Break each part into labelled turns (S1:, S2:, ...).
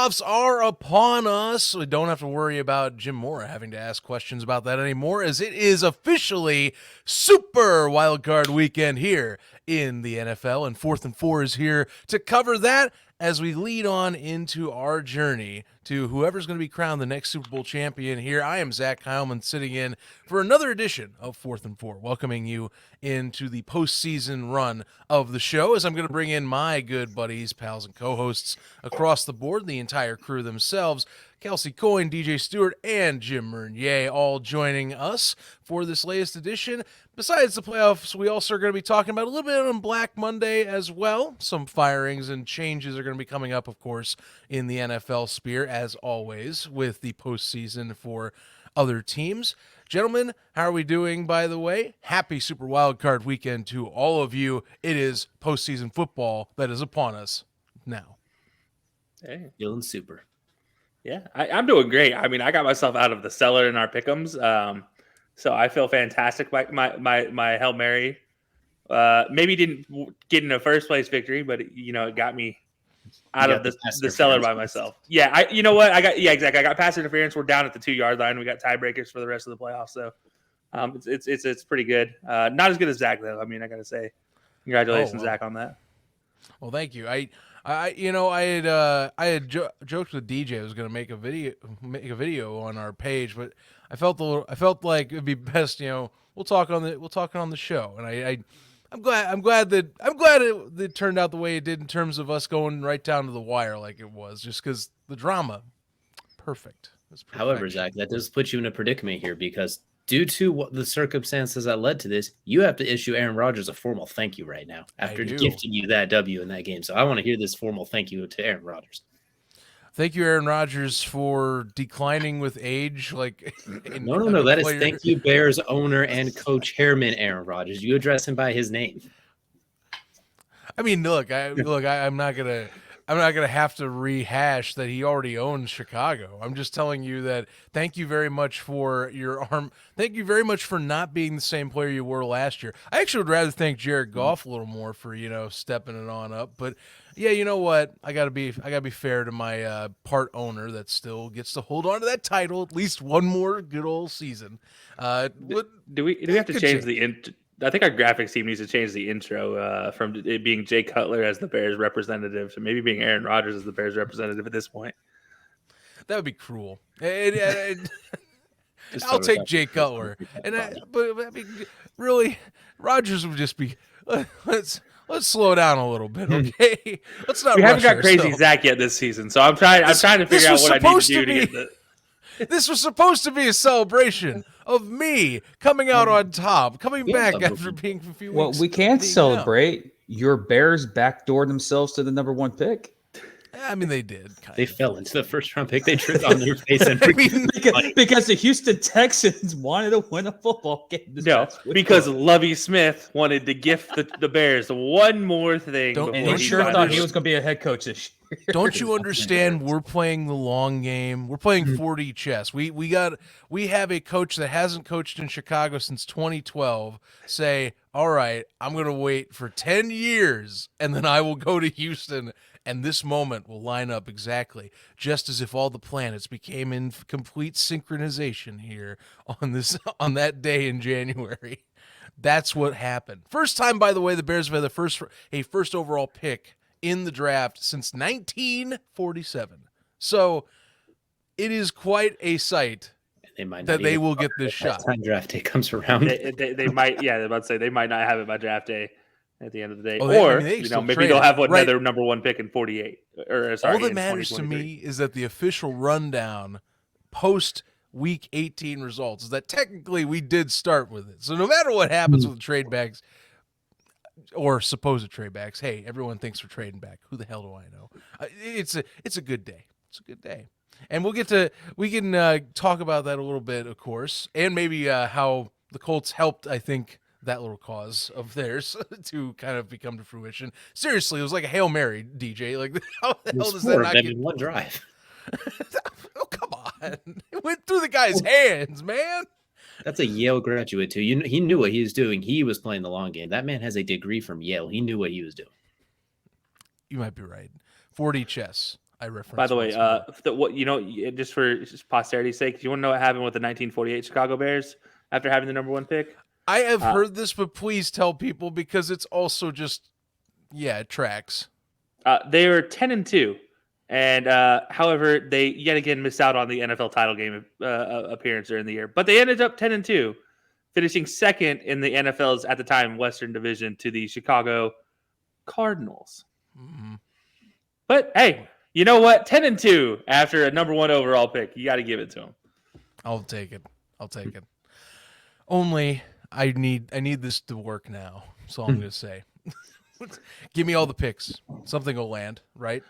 S1: playoffs are upon us. We don't have to worry about Jim Mora having to ask questions about that anymore, as it is officially Super Wildcard Weekend here in the NFL, and 4th and 4 is here to cover that as we lead on into our journey to whoever's going to be crowned the next Super Bowl champion here. I am Zach Heilman, sitting in for another edition of 4th and 4, welcoming you into the postseason run of the show, as I'm going to bring in my good buddies, pals, and co-hosts across the board, the entire crew themselves, Kelcey Coyne, DJ Stewart, and Jim Meunier, all joining us for this latest edition. Besides the playoffs, we also are going to be talking about a little bit on Black Monday as well. Some firings and changes are going to be coming up, of course, in the NFL sphere, as always, with the postseason for other teams. Gentlemen, how are we doing, by the way? Happy Super Wildcard Weekend to all of you. It is postseason football that is upon us now.
S2: Hey, feeling super. Yeah, I'm doing great. I mean, I got myself out of the cellar in our pick'ems, so I feel fantastic. My Hail Mary maybe didn't get in a first place victory, but it got me out of the cellar by myself. Yeah, you know what? Exactly. I got pass interference. We're down at the 2-yard line. We got tiebreakers for the rest of the playoffs, so it's pretty good. Not as good as Zach though. I mean, I got to say, congratulations, Zach, on that.
S1: Well, thank you. I had joked with DJ I was going to make a video on our page, but I felt like it'd be best, we'll talk on the show. And I'm glad that it turned out the way it did in terms of us going right down to the wire like it was, just because the drama, perfect.
S3: However, Zach, that does put you in a predicament here, because due to the circumstances that led to this, you have to issue Aaron Rodgers a formal thank you right now after gifting you that W in that game. So I want to hear this formal thank you to Aaron Rodgers.
S1: Thank you, Aaron Rodgers, for declining with age.
S3: No. That is thank you, Bears owner and coach chairman Aaron Rodgers. You address him by his name.
S1: I mean, look. I'm not gonna have to rehash that he already owns Chicago. I'm just telling you that thank you very much for your arm. Thank you very much for not being the same player you were last year. I actually would rather thank Jared Goff a little more for stepping it on up. But yeah, you know what? I gotta be fair to my part owner that still gets to hold on to that title at least one more good old season.
S2: Do we have to change the I think our graphics team needs to change the intro from it being Jay Cutler as the Bears representative to maybe being Aaron Rodgers as the Bears representative at this point.
S1: That would be cruel. I'll take Jay Cutler, but I mean, really, Rodgers would just be. Let's slow down a little bit, okay? Let's not.
S2: We haven't got crazy Zach yet this season, so I'm trying to figure out what I need to do to get the.
S1: This was supposed to be a celebration of me coming out on top, coming back after being a few weeks.
S4: Well, we can't celebrate. Your Bears backdoored themselves to the number 1 pick.
S1: I mean, they did.
S3: They fell into the first-round pick. They tripped on their face.
S4: Because the Houston Texans wanted to win a football game.
S2: Because Lovie Smith wanted to gift the Bears one more thing.
S4: And he sure thought he was going to be a head coach this year.
S1: Don't you understand? We're playing the long game. We're playing 4D chess. We have a coach that hasn't coached in Chicago since 2012 say, all right, I'm going to wait for 10 years, and then I will go to Houston, and this moment will line up exactly, just as if all the planets became in complete synchronization here on that day in January. That's what happened. First time, by the way, the Bears have had a first overall pick in the draft since 1947. So it is quite a sight that they will get this shot.
S3: Time draft day comes around.
S2: They might, they're about to say they might not have it by draft day at the end of the day. Maybe they'll have another number 1 pick in 48.
S1: All that matters to me is that the official rundown post Week 18 results is that technically we did start with it. So no matter what happens with the trade backs, or supposed trade backs, hey, everyone thinks we're trading back. Who the hell do I know? It's a good day. It's a good day. And we can talk about that a little bit, of course, and maybe how the Colts helped, I think, that little cause of theirs to kind of become to fruition. Seriously, it was like a Hail Mary, DJ. Like, how the hell does that not get...
S3: in one drive?
S1: Oh, come on. It went through the guy's hands, man.
S3: That's a Yale graduate, too. He knew what he was doing. He was playing the long game. That man has a degree from Yale. He knew what he was doing.
S1: You might be right. 4D chess. I referenced.
S2: By the way, just for posterity's sake, do you want to know what happened with the 1948 Chicago Bears after having the number 1 pick?
S1: I have heard this, but please tell people because it's also just, it tracks.
S2: They were 10-2, and however, they yet again missed out on the NFL title game appearance during the year. But they ended up 10-2, finishing second in the NFL's at the time Western Division to the Chicago Cardinals.
S1: Mm-hmm.
S2: But hey, you know what? 10-2 after a number 1 overall pick, you got to give it to them.
S1: I'll take it. Only I need this to work now. That's all I'm going to say. Give me all the picks. Something will land, right?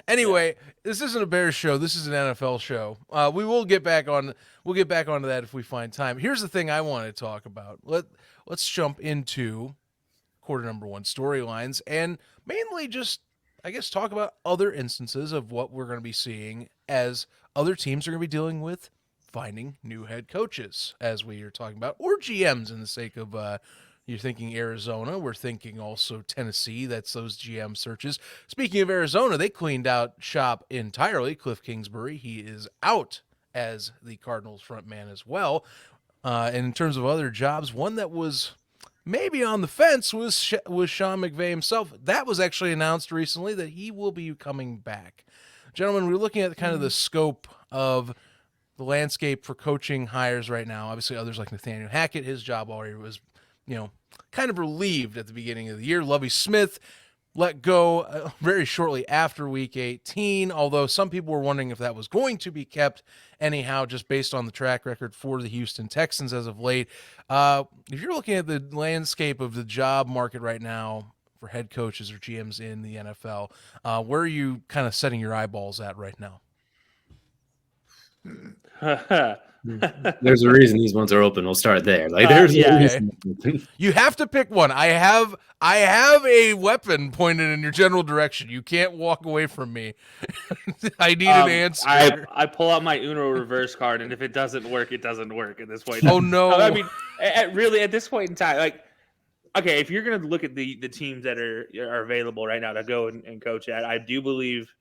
S1: Anyway, This isn't a Bears show. This is an NFL show. We will get back on. We'll get back onto that if we find time. Here's the thing I want to talk about. Let's jump into quarter number 1 storylines and mainly just, I guess, talk about other instances of what we're going to be seeing as other teams are going to be dealing with finding new head coaches, as we are talking about, or GMs in the sake of. You're thinking Arizona. We're thinking also Tennessee. That's those GM searches. Speaking of Arizona, they cleaned out shop entirely. Cliff Kingsbury, he is out as the Cardinals front man as well. And in terms of other jobs, one that was maybe on the fence was Sean McVay himself. That was actually announced recently that he will be coming back. Gentlemen, we're looking at kind of the scope of the landscape for coaching hires right now. Obviously, others like Nathaniel Hackett, his job already was kind of relieved at the beginning of the year. Lovie Smith let go very shortly after Week 18, although some people were wondering if that was going to be kept anyhow, just based on the track record for the Houston Texans as of late. If you're looking at the landscape of the job market right now for head coaches or GMs in the NFL, where are you kind of setting your eyeballs at right now?
S3: There's a reason these ones are open. We'll start there.
S1: There's a reason. You have to pick one. I have a weapon pointed in your general direction. You can't walk away from me. I need an answer.
S2: I pull out my Uno reverse card, and if it doesn't work, it doesn't work at this point.
S1: Oh no!
S2: I mean, really, at this point in time, okay, if you're gonna look at the teams that are available right now to go and coach at, I do believe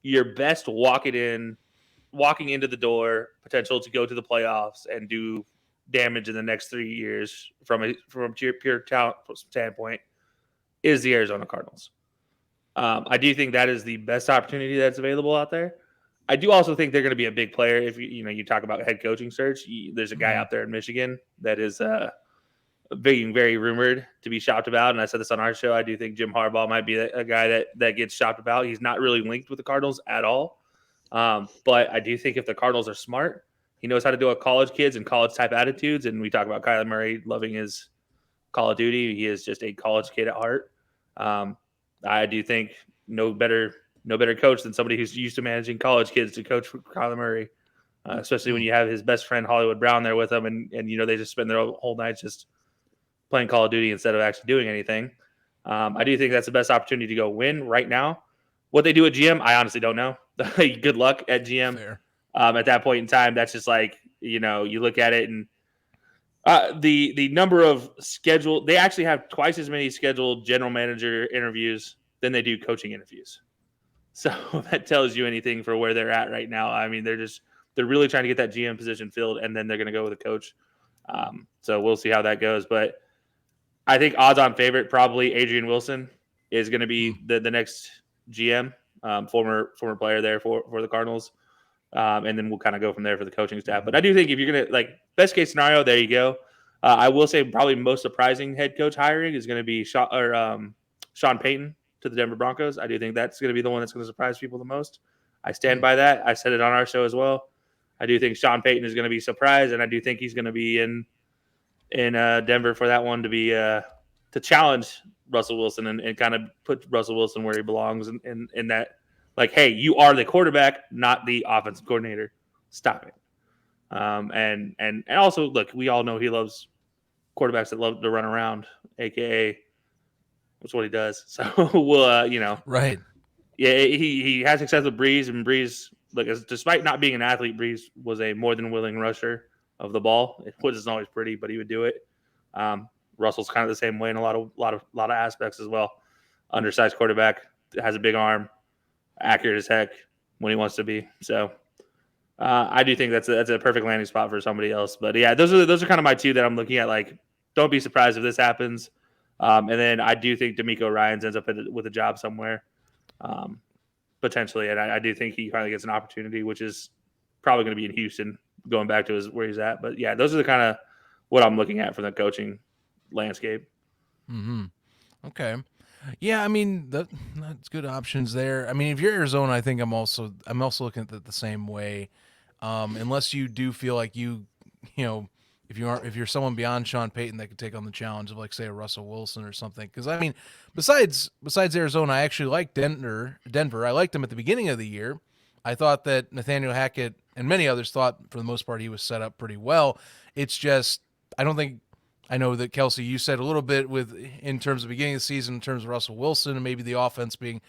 S2: your best walking into the door potential to go to the playoffs and do damage in the next 3 years from a pure talent standpoint is the Arizona Cardinals. I do think that is the best opportunity that's available out there. I do also think they're going to be a big player. If you talk about head coaching search, there's a guy out there in Michigan that is being very rumored to be shopped about. And I said this on our show. I do think Jim Harbaugh might be a guy that gets shopped about. He's not really linked with the Cardinals at all. But I do think if the Cardinals are smart, he knows how to deal with college kids and college type attitudes. And we talk about Kyler Murray loving his Call of Duty. He is just a college kid at heart. I do think no better coach than somebody who's used to managing college kids to coach for Kyler Murray, especially when you have his best friend Hollywood Brown there with him, and they just spend their whole nights just playing Call of Duty instead of actually doing anything. I do think that's the best opportunity to go win right now. What they do at GM, I honestly don't know. Good luck at GM. At that point in time, that's just you look at it and the number of scheduled, they actually have twice as many scheduled general manager interviews than they do coaching interviews. So that tells you anything for where they're at right now. I mean, they're really trying to get that GM position filled, and then they're going to go with a coach. So we'll see how that goes. But I think odds-on favorite, probably Adrian Wilson, is going to be the next GM, former player there for the Cardinals. And then we'll kind of go from there for the coaching staff. But I do think if you're going to, best case scenario, there you go. I will say probably most surprising head coach hiring is going to be Sean Payton to the Denver Broncos. I do think that's going to be the one that's going to surprise people the most. I stand by that. I said it on our show as well. I do think Sean Payton is going to be surprised, and I do think he's going to be in Denver for that one to be to challenge Russell Wilson and kind of put Russell Wilson where he belongs in that, hey, you are the quarterback, not the offensive coordinator. Stop it. And also, look, we all know he loves quarterbacks that love to run around, aka that's what he does. So we'll,
S1: right.
S2: Yeah, he had success with Breeze, and Breeze, despite not being an athlete, Breeze was a more than willing rusher of the ball. It wasn't always pretty, but he would do it. Russell's kind of the same way in a lot of aspects as well. Undersized quarterback, has a big arm, accurate as heck. when he wants to be. So I do think that's a perfect landing spot for somebody else. But yeah, those are kind of my two that I'm looking at. Like, don't be surprised if this happens. And then I do think D'Amico Ryans ends up with a job somewhere, potentially. And I do think he finally gets an opportunity, which is probably going to be in Houston, going back to where he's at. But yeah, those are the kind of what I'm looking at for the coaching landscape.
S1: Mm-hmm. Okay. Yeah, I mean that's good options there. I mean, if you're Arizona, I think I'm also looking at it the same way. Unless you do feel like you know, if you're someone beyond Sean Payton that could take on the challenge of like say a Russell Wilson or something. Because I mean, besides Arizona, I actually like Denver. I liked him at the beginning of the year. I thought that Nathaniel Hackett and many others thought for the most part he was set up pretty well. It's just I don't think. I know that Kelcey, you said a little bit in terms of beginning of the season, in terms of Russell Wilson and maybe the offense being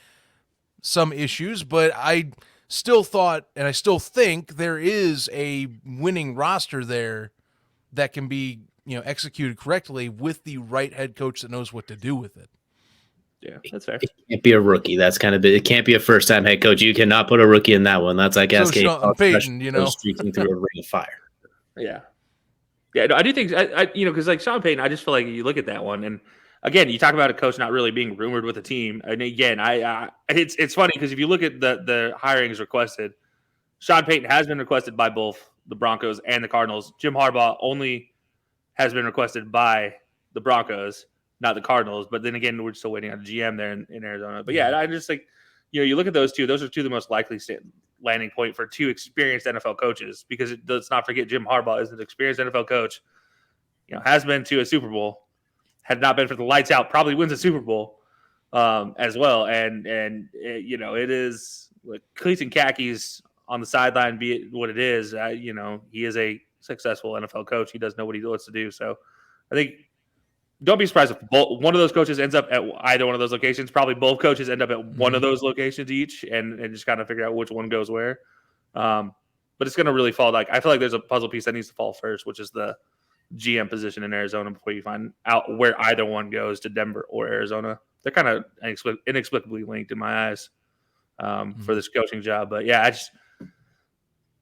S1: some issues, but I still thought, and I still think there is a winning roster there that can be, executed correctly with the right head coach that knows what to do with it.
S2: Yeah, that's fair.
S3: It can't be a rookie. That's kind of it. Can't be a first-time head coach. You cannot put a rookie in that one. That's like asking
S1: Sean Payton,
S3: streaking through a ring of fire.
S2: Yeah. Yeah, no, I do think because like Sean Payton, I just feel like you look at that one, and again, you talk about a coach not really being rumored with a team. And again, it's funny because if you look at the hirings requested, Sean Payton has been requested by both the Broncos and the Cardinals. Jim Harbaugh only has been requested by the Broncos, not the Cardinals. But then again, we're still waiting on a GM there in Arizona. But yeah, I just like you look at those two; those are two of the most likely landing point for two experienced NFL coaches, because let's not forget Jim Harbaugh is an experienced NFL coach, has been to a Super Bowl, had not been for the lights out, probably wins a Super Bowl as well. And it is like cleats and khakis on the sideline, be it what it is, he is a successful NFL coach. He does know what he wants to do. So I think don't be surprised if one of those coaches ends up at either one of those locations. Probably both coaches end up at one of those locations each, and just kind of figure out which one goes where. But it's going to really fall. Like I feel like there's a puzzle piece that needs to fall first, which is the GM position in Arizona before you find out where either one goes to Denver or Arizona. They're kind of inexplicably linked in my eyes for this coaching job. But yeah,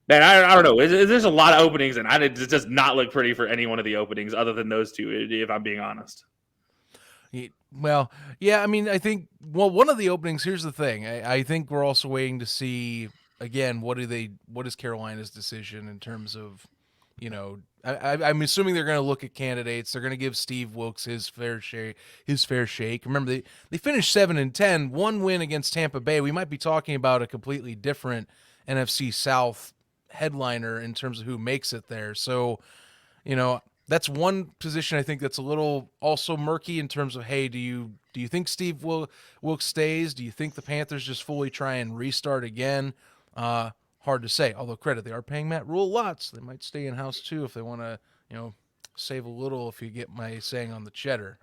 S2: I don't know. There's a lot of openings, and it does not look pretty for any one of the openings other than those two, if I'm being honest.
S1: Well, yeah, I mean, I think, one of the openings, here's the thing. I think we're also waiting to see, again, what is Carolina's decision in terms of, I'm assuming they're going to look at candidates. They're going to give Steve Wilkes his fair shake. Remember, they finished 7-10, one win against Tampa Bay. We might be talking about a completely different NFC South headliner in terms of who makes it there. So, that's one position I think that's a little also murky in terms of, hey, do you think Steve Wilkes stays? Do you think the Panthers just fully try and restart again? Hard to say. Although credit, they are paying Matt Rule a lot, so they might stay in house too if they want to, save a little. If you get my saying on the cheddar.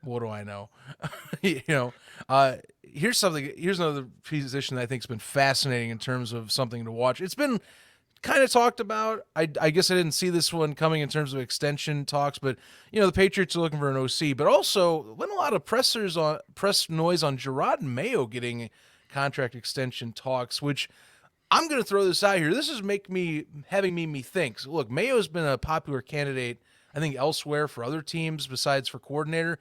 S1: What do I know? Here's another position that I think has been fascinating in terms of something to watch. It's been kind of talked about. I guess I didn't see this one coming in terms of extension talks, but the Patriots are looking for an OC, but also been a lot of press noise on Gerard Mayo getting contract extension talks, which I'm going to throw this out here. This is having me think. So look, Mayo's been a popular candidate, I think, elsewhere for other teams besides for coordinator.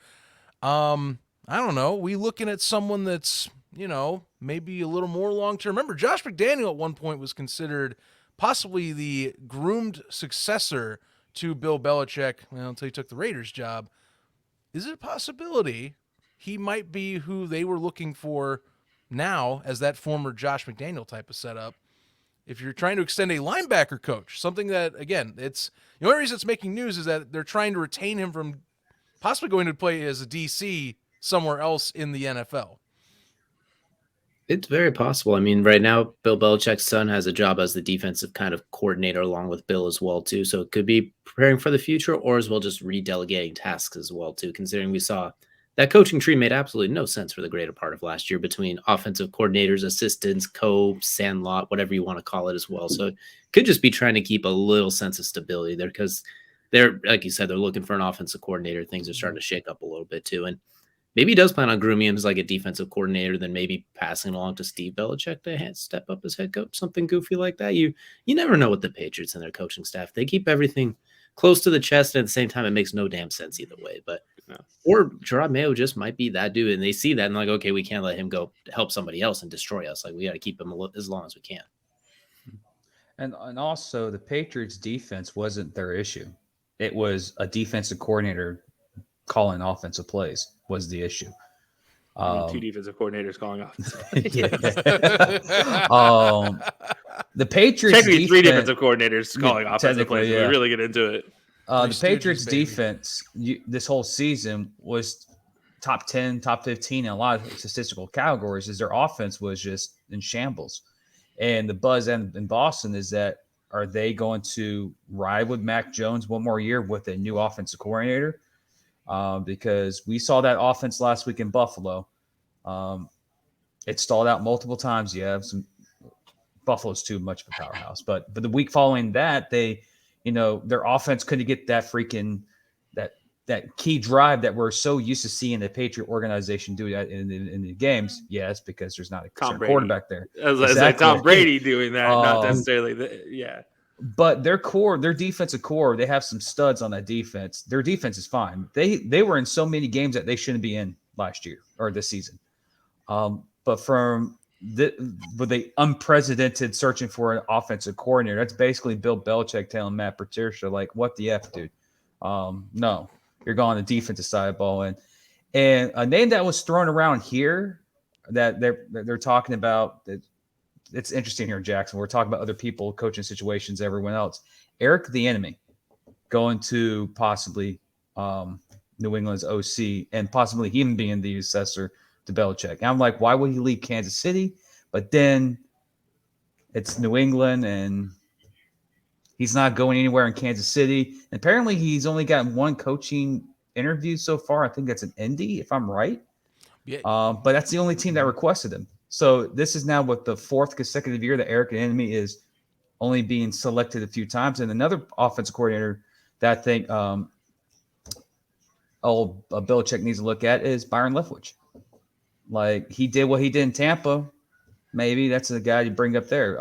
S1: I don't know. We looking at someone that's, maybe a little more long-term. Remember, Josh McDaniel at one point was considered possibly the groomed successor to Bill Belichick, until he took the Raiders job. Is it a possibility he might be who they were looking for now as that former Josh McDaniel type of setup? If you're trying to extend a linebacker coach, something that, again, it's the only reason it's making news is that they're trying to retain him from possibly going to play as a DC somewhere else in the NFL.
S3: It's very possible. I mean, right now, Bill Belichick's son has a job as the defensive kind of coordinator along with Bill as well, too. So it could be preparing for the future or as well just redelegating tasks as well, too, considering we saw that coaching tree made absolutely no sense for the greater part of last year between offensive coordinators, assistants, sandlot, whatever you want to call it as well. So it could just be trying to keep a little sense of stability there because they're, like you said, they're looking for an offensive coordinator. Things are starting to shake up a little bit too. And maybe he does plan on grooming him as like a defensive coordinator, then maybe passing along to Steve Belichick to step up as head coach, something goofy like that. You never know with the Patriots and their coaching staff. They keep everything close to the chest, and at the same time, it makes no damn sense either way. But or Gerard Mayo just might be that dude, and they see that and like, okay, we can't let him go help somebody else and destroy us. Like, we got to keep him as long as we can.
S4: And also, the Patriots' defense wasn't their issue. It was a defensive coordinator calling offensive plays was the issue.
S2: Two defensive coordinators calling offensive plays.
S4: Yeah. The Patriots'
S2: technically three defensive coordinators calling offensive plays.
S4: Yeah.
S2: We really get into it.
S4: The Patriots' defense this whole season was top 10, top 15 in a lot of statistical categories. Is their offense was just in shambles. And the buzz in Boston is that are they going to ride with Mac Jones one more year with a new offensive coordinator? Because we saw that offense last week in Buffalo. It stalled out multiple times. Buffalo's too much of a powerhouse, but the week following that, their offense couldn't get that freaking that key drive that we're so used to seeing the Patriot organization do that in the games. Yes, because there's not a quarterback there.
S2: Exactly. Tom Brady doing that, not necessarily.
S4: But their defensive core, they have some studs on that defense. Their defense is fine. They were in so many games that they shouldn't be in last year or this season. But with the unprecedented searching for an offensive coordinator, that's basically Bill Belichick telling Matt Patricia, like, what the F, dude? No, you're going on the defensive side of the ball. And a name that was thrown around here that they're talking about, that it's interesting here in Jackson. We're talking about other people, coaching situations, everyone else. Eric the Enemy going to possibly New England's OC and possibly him being the successor to Belichick. And I'm like, why would he leave Kansas City? But then it's New England and he's not going anywhere in Kansas City. And apparently he's only gotten one coaching interview so far. I think that's an Indy, if I'm right.
S1: Yeah.
S4: But that's the only team that requested him. So this is now the fourth consecutive year that Eric the Enemy is only being selected a few times. And another offensive coordinator that I think Belichick needs to look at is Byron Leftwich. Like, he did what he did in Tampa. Maybe that's the guy you bring up there.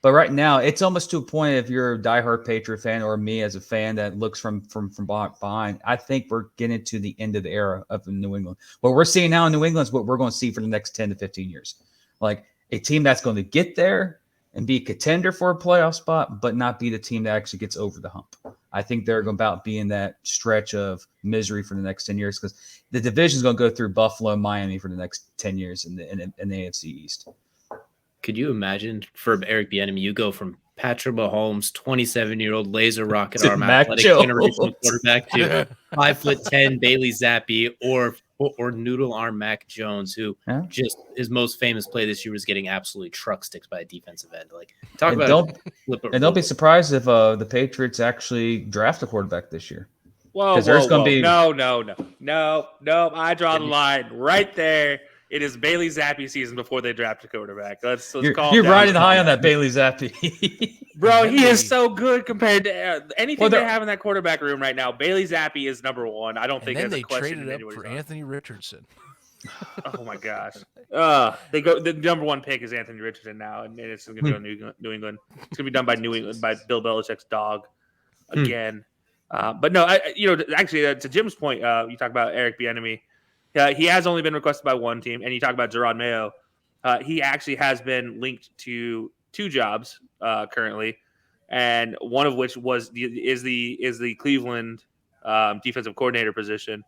S4: But right now, it's almost to a point, if you're a diehard Patriot fan or me as a fan that looks from behind, I think we're getting to the end of the era of New England. What we're seeing now in New England is what we're going to see for the next 10 to 15 years. Like, a team that's going to get there and be a contender for a playoff spot, but not be the team that actually gets over the hump. I think they're about being that stretch of misery for the next 10 years because the division is going to go through Buffalo and Miami for the next 10 years in the AFC East.
S3: Could you imagine for Eric Bieniemy, you go from Patrick Mahomes, 27-year-old laser rocket arm athletic generational quarterback to 5'10" Bailey Zappi or noodle arm Mac Jones, who just his most famous play this year was getting absolutely truck sticks by a defensive end. Like, talk
S4: and
S3: about
S4: don't be surprised if the Patriots actually draft a quarterback this year.
S2: No. I draw the line right there. It is Bailey Zappi season before they draft a quarterback. Let's call.
S4: You're riding high on that Bailey Zappi,
S2: bro. He is so good compared to anything they have in that quarterback room right now. Bailey Zappi is number one. I don't think.
S1: And then
S2: they
S1: traded up for Anthony Richardson.
S2: Oh my gosh! They go. The number one pick is Anthony Richardson now, and it's going to go New England. It's going to be done by New England by Bill Belichick's dog again. But no, actually, to Jim's point, you talk about Eric Bieniemy. He has only been requested by one team, and you talk about Gerard Mayo. He actually has been linked to two jobs currently, and one of which is the Cleveland defensive coordinator position.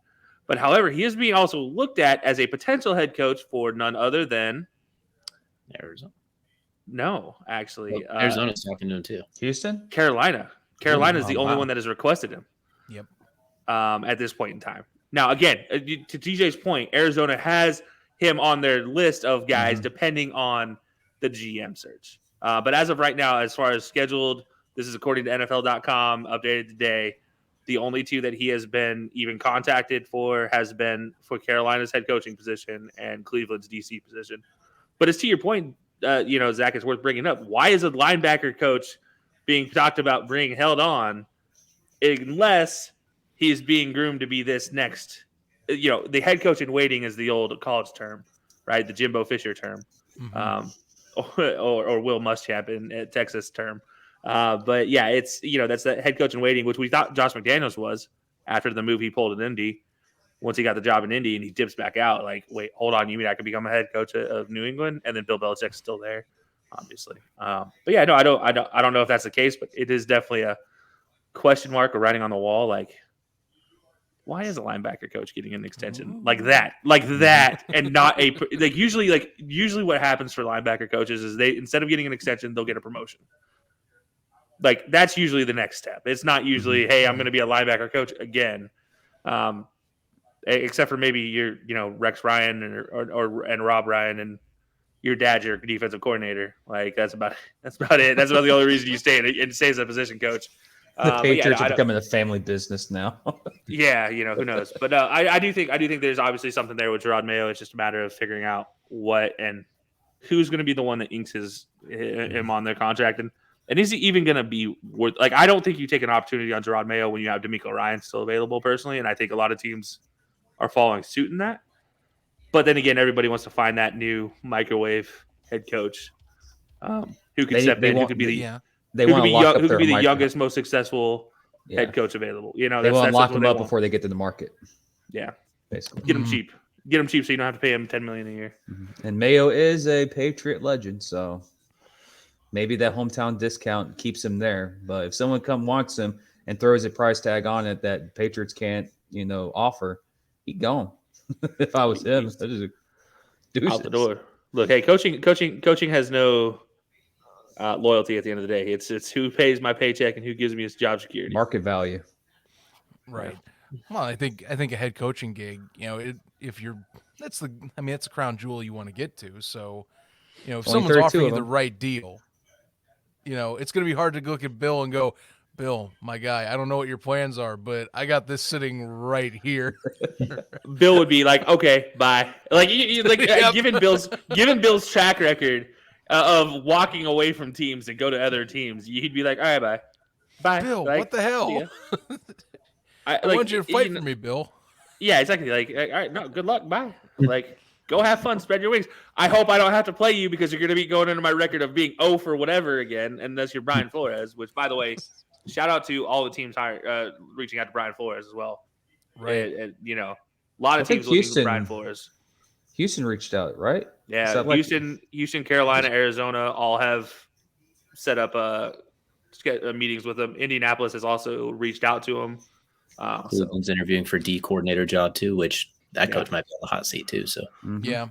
S2: But however, he is being also looked at as a potential head coach for none other than
S3: Arizona.
S2: No, actually,
S3: Arizona's talking to him too.
S4: Houston,
S2: Carolina. Carolina is the only one that has requested him.
S1: Yep.
S2: At this point in time. Now, again, to TJ's point, Arizona has him on their list of guys depending on the GM search. But as of right now, as far as scheduled, this is according to NFL.com, updated today. The only two that he has been even contacted for has been for Carolina's head coaching position and Cleveland's DC position. But as to your point, Zach, it's worth bringing up. Why is a linebacker coach being talked about being held on unless he's being groomed to be this next the head coach in waiting is the old college term, right? The Jimbo Fisher term, or Will Muschamp at Texas term. But yeah, it's that's the head coach in waiting, which we thought Josh McDaniels was after the move he pulled in Indy. Once he got the job in Indy and he dips back out, like, wait, hold on, you mean I could become a head coach of New England? And then Bill Belichick's still there, obviously. But yeah, no, I don't know if that's the case, but it is definitely a question mark or writing on the wall. Like, why is a linebacker coach getting an extension like that, and not usually what happens for linebacker coaches is they, instead of getting an extension, they'll get a promotion. Like, that's usually the next step. It's not usually, hey, I'm going to be a linebacker coach again. Except for maybe your, Rex Ryan and Rob Ryan, and your dad's your defensive coordinator. Like, that's about it. That's about the only reason you stay as a position coach.
S4: The Patriots are becoming a family business now.
S2: Yeah, who knows? But I do think there's obviously something there with Gerard Mayo. It's just a matter of figuring out what and who's going to be the one that inks him on their contract, and is he even going to be worth? Like, I don't think you take an opportunity on Gerard Mayo when you have DeMeco Ryan still available, personally, and I think a lot of teams are following suit in that. But then again, everybody wants to find that new microwave head coach who can step in, who could be the youngest, most successful head coach available.
S4: They want to lock him up before they get to the market.
S2: Yeah,
S4: basically.
S2: Get him cheap. Get him cheap so you don't have to pay him $10 million a year.
S4: And Mayo is a Patriot legend, so maybe that hometown discount keeps him there. But if someone wants him and throws a price tag on it that Patriots can't, offer, he'd gone. If I was him, that is
S2: out the door. Look, hey, coaching has no loyalty at the end of the day. It's who pays my paycheck and who gives me his job security.
S4: Market value.
S1: Right. Well, I think a head coaching gig, that's a crown jewel you want to get to. So, if someone's offering you the right deal, it's going to be hard to look at Bill and go, Bill, my guy, I don't know what your plans are, but I got this sitting right here.
S2: Bill would be like, okay, bye. Like, given Bill's track record of walking away from teams and go to other teams, he'd be like, all right, bye. Bye.
S1: Bill, what the hell? I want you to fight for me, Bill.
S2: Yeah, exactly. Like, all right, no, good luck. Bye. Like, go have fun. Spread your wings. I hope I don't have to play you because you're going to be going into my record of being 0 for whatever again, unless you're Brian Flores, which, by the way, shout out to all the teams reaching out to Brian Flores as well.
S1: Right.
S2: And, a lot of teams looking for Brian Flores.
S4: Houston reached out, right?
S2: Yeah, Houston, Carolina, Arizona all have set up meetings with him. Indianapolis has also reached out to him.
S3: Cleveland's interviewing for D coordinator job too, which that coach might be on the hot seat too. So
S1: yeah.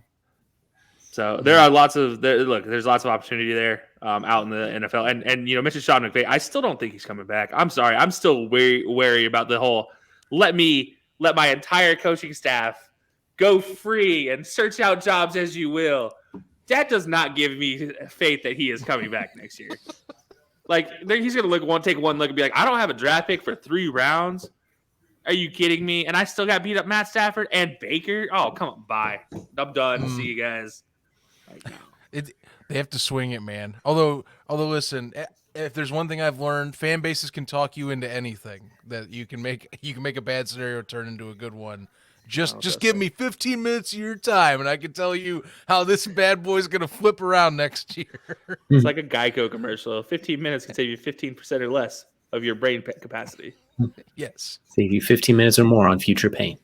S2: So there are there's lots of opportunity there out in the NFL. And mentioned Sean McVay. I still don't think he's coming back. I'm sorry. I'm still wary about the whole let my entire coaching staff go free and search out jobs as you will. That does not give me faith that he is coming back next year. Like, he's going to take one look and be like, I don't have a draft pick for 3 rounds. Are you kidding me? And I still got beat up Matt Stafford and Baker. Oh, come on. Bye. I'm done. See you guys.
S1: They have to swing it, man. Although listen, if there's one thing I've learned, fan bases can talk you into anything. That you can make a bad scenario turn into a good one. Just give me 15 minutes of your time, and I can tell you how this bad boy's gonna flip around next year.
S2: It's like a Geico commercial. 15 minutes can save you 15% or less of your brain capacity.
S1: Yes.
S3: Save you 15 minutes or more on future pain.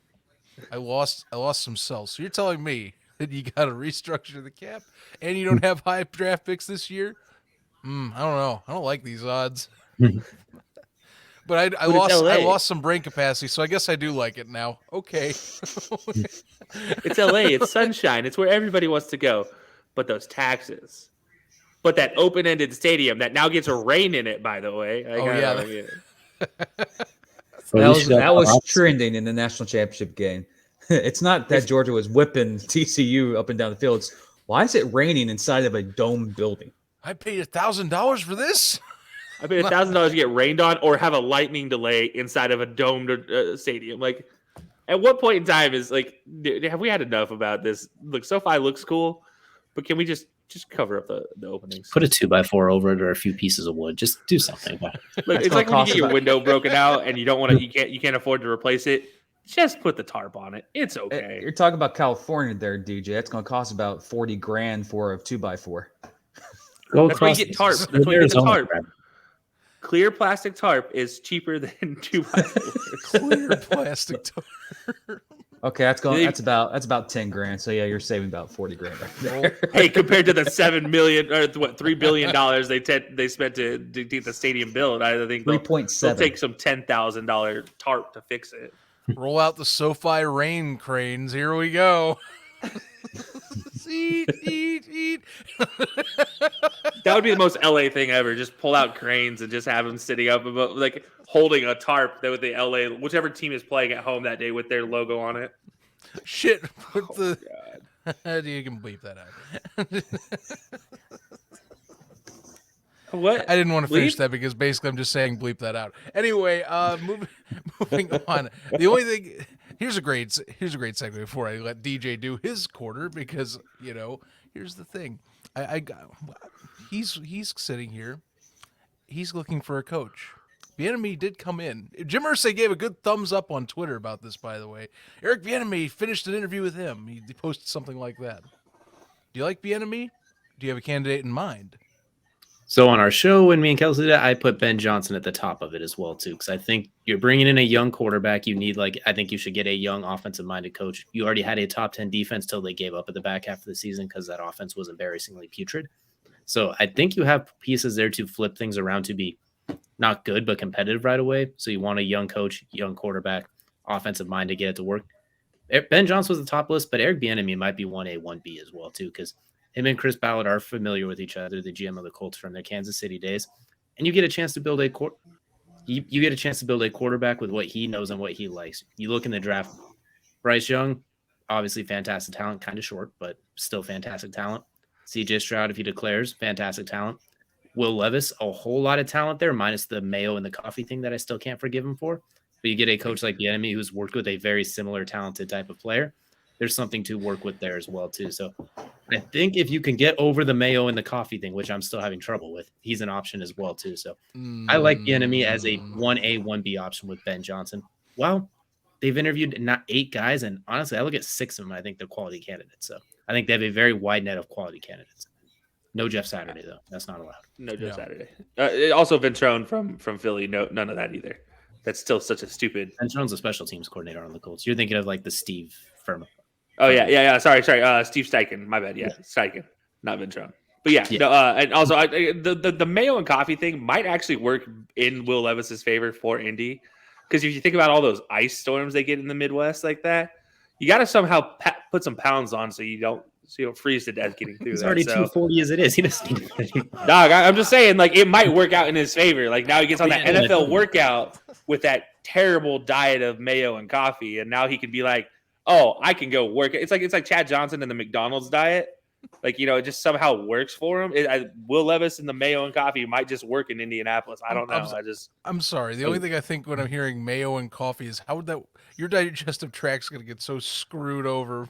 S1: I lost some cells. So you're telling me that you got to restructure the cap and you don't have high draft picks this year? I don't know. I don't like these odds. But I lost some brain capacity, so I guess I do like it now. Okay.
S2: It's LA. It's sunshine. It's where everybody wants to go. But those taxes. But that open-ended stadium that now gets a rain in it, by the way.
S4: That was trending in the national championship game. It's not that Georgia was whipping TCU up and down the field. It's, why is it raining inside of a dome building?
S1: I paid $1,000 for this.
S2: I paid $1,000 to get rained on or have a lightning delay inside of a domed stadium. Like, at what point in time is have we had enough about this? Look, SoFi looks cool, but can we just cover up the openings?
S3: Put a 2x4 over it or a few pieces of wood. Just do something.
S2: Look, it's like when you get your window broken out and you don't want to, you can't afford to replace it. Just put the tarp on it. It's okay.
S4: You're talking about California there, DJ. That's going to cost about $40,000 for a 2x4.
S2: That's where you get tarp. That's where you get the tarp. Clear plastic tarp is cheaper than 2x4.
S1: Clear plastic tarp.
S4: Okay, that's about $10,000. So yeah, you're saving about $40,000 right there.
S2: Hey, compared to the $7 million or what $3 billion they spent to get the stadium built, I think they'll take some $10,000 tarp to fix it.
S1: Roll out the SoFi rain cranes. Here we go. Eat.
S2: That would be the most LA thing ever. Just pull out cranes and just have them sitting up above, like holding a tarp that with the LA, whichever team is playing at home that day with their logo on it.
S1: Shit. God. You can bleep that out.
S2: What?
S1: I didn't want to finish that because basically I'm just saying bleep that out. Anyway, moving on. The only thing here's a great segue before I let DJ do his quarter because here's the thing. He's sitting here. He's looking for a coach. Bieniemy did come in. Jim Irsay gave a good thumbs up on Twitter about this, by the way. Eric Bieniemy finished an interview with him. He posted something like that. Do you like Bieniemy? Do you have a candidate in mind?
S3: So on our show, when me and Kelcey did it, I put Ben Johnson at the top of it as well, too, because I think you're bringing in a young quarterback. I think you should get a young offensive-minded coach. You already had a top 10 defense till they gave up at the back half of the season because that offense was embarrassingly putrid. So I think you have pieces there to flip things around to be not good, but competitive right away. So you want a young coach, young quarterback, offensive mind to get it to work. Ben Johnson was the top list, but Eric Bieniemy might be 1A, 1B as well, too, because him and Chris Ballard are familiar with each other, the GM of the Colts from their Kansas City days, and you get a chance to build you get a chance to build a quarterback with what he knows and what he likes. You look in the draft, Bryce Young, obviously fantastic talent, kind of short, but still fantastic talent. CJ Stroud, if he declares, fantastic talent. Will Levis, a whole lot of talent there, minus the mayo and the coffee thing that I still can't forgive him for. But you get a coach like Bieniemy who's worked with a very similar talented type of player. There's something to work with there as well, too. So I think if you can get over the mayo and the coffee thing, which I'm still having trouble with, he's an option as well, too. So I like Bieniemy as a 1A, 1B option with Ben Johnson. Well, they've interviewed not 8 guys, and honestly, I look at 6 of them. I think they're quality candidates. So I think they have a very wide net of quality candidates. No Jeff Saturday, though. That's not allowed.
S2: No Jeff Saturday. Also, Ventrone from Philly. No, none of that either. That's still such a stupid.
S3: Ventrone's a special teams coordinator on the Colts. You're thinking of like the Steve Firma.
S2: Oh yeah. Sorry. Steve Steichen. My bad. Yeah, Steichen, not Ventrone. But yeah. No, and also the mayo and coffee thing might actually work in Will Levis's favor for Indy, because if you think about all those ice storms they get in the Midwest like that, you got to somehow put some pounds on so you don't freeze to death getting through.
S3: He's already 240 as it is. He doesn't need it anymore.
S2: Dog, I'm just saying, like, it might work out in his favor. Like, now he gets on that NFL workout with that terrible diet of mayo and coffee, and now he can be like, oh, I can go work. It's like Chad Johnson and the McDonald's diet. Like, it just somehow works for him. Will Levis and the mayo and coffee might just work in Indianapolis. I don't know.
S1: I'm sorry. The only thing I think when I'm hearing mayo and coffee is how would that your digestive tract's going to get so screwed over.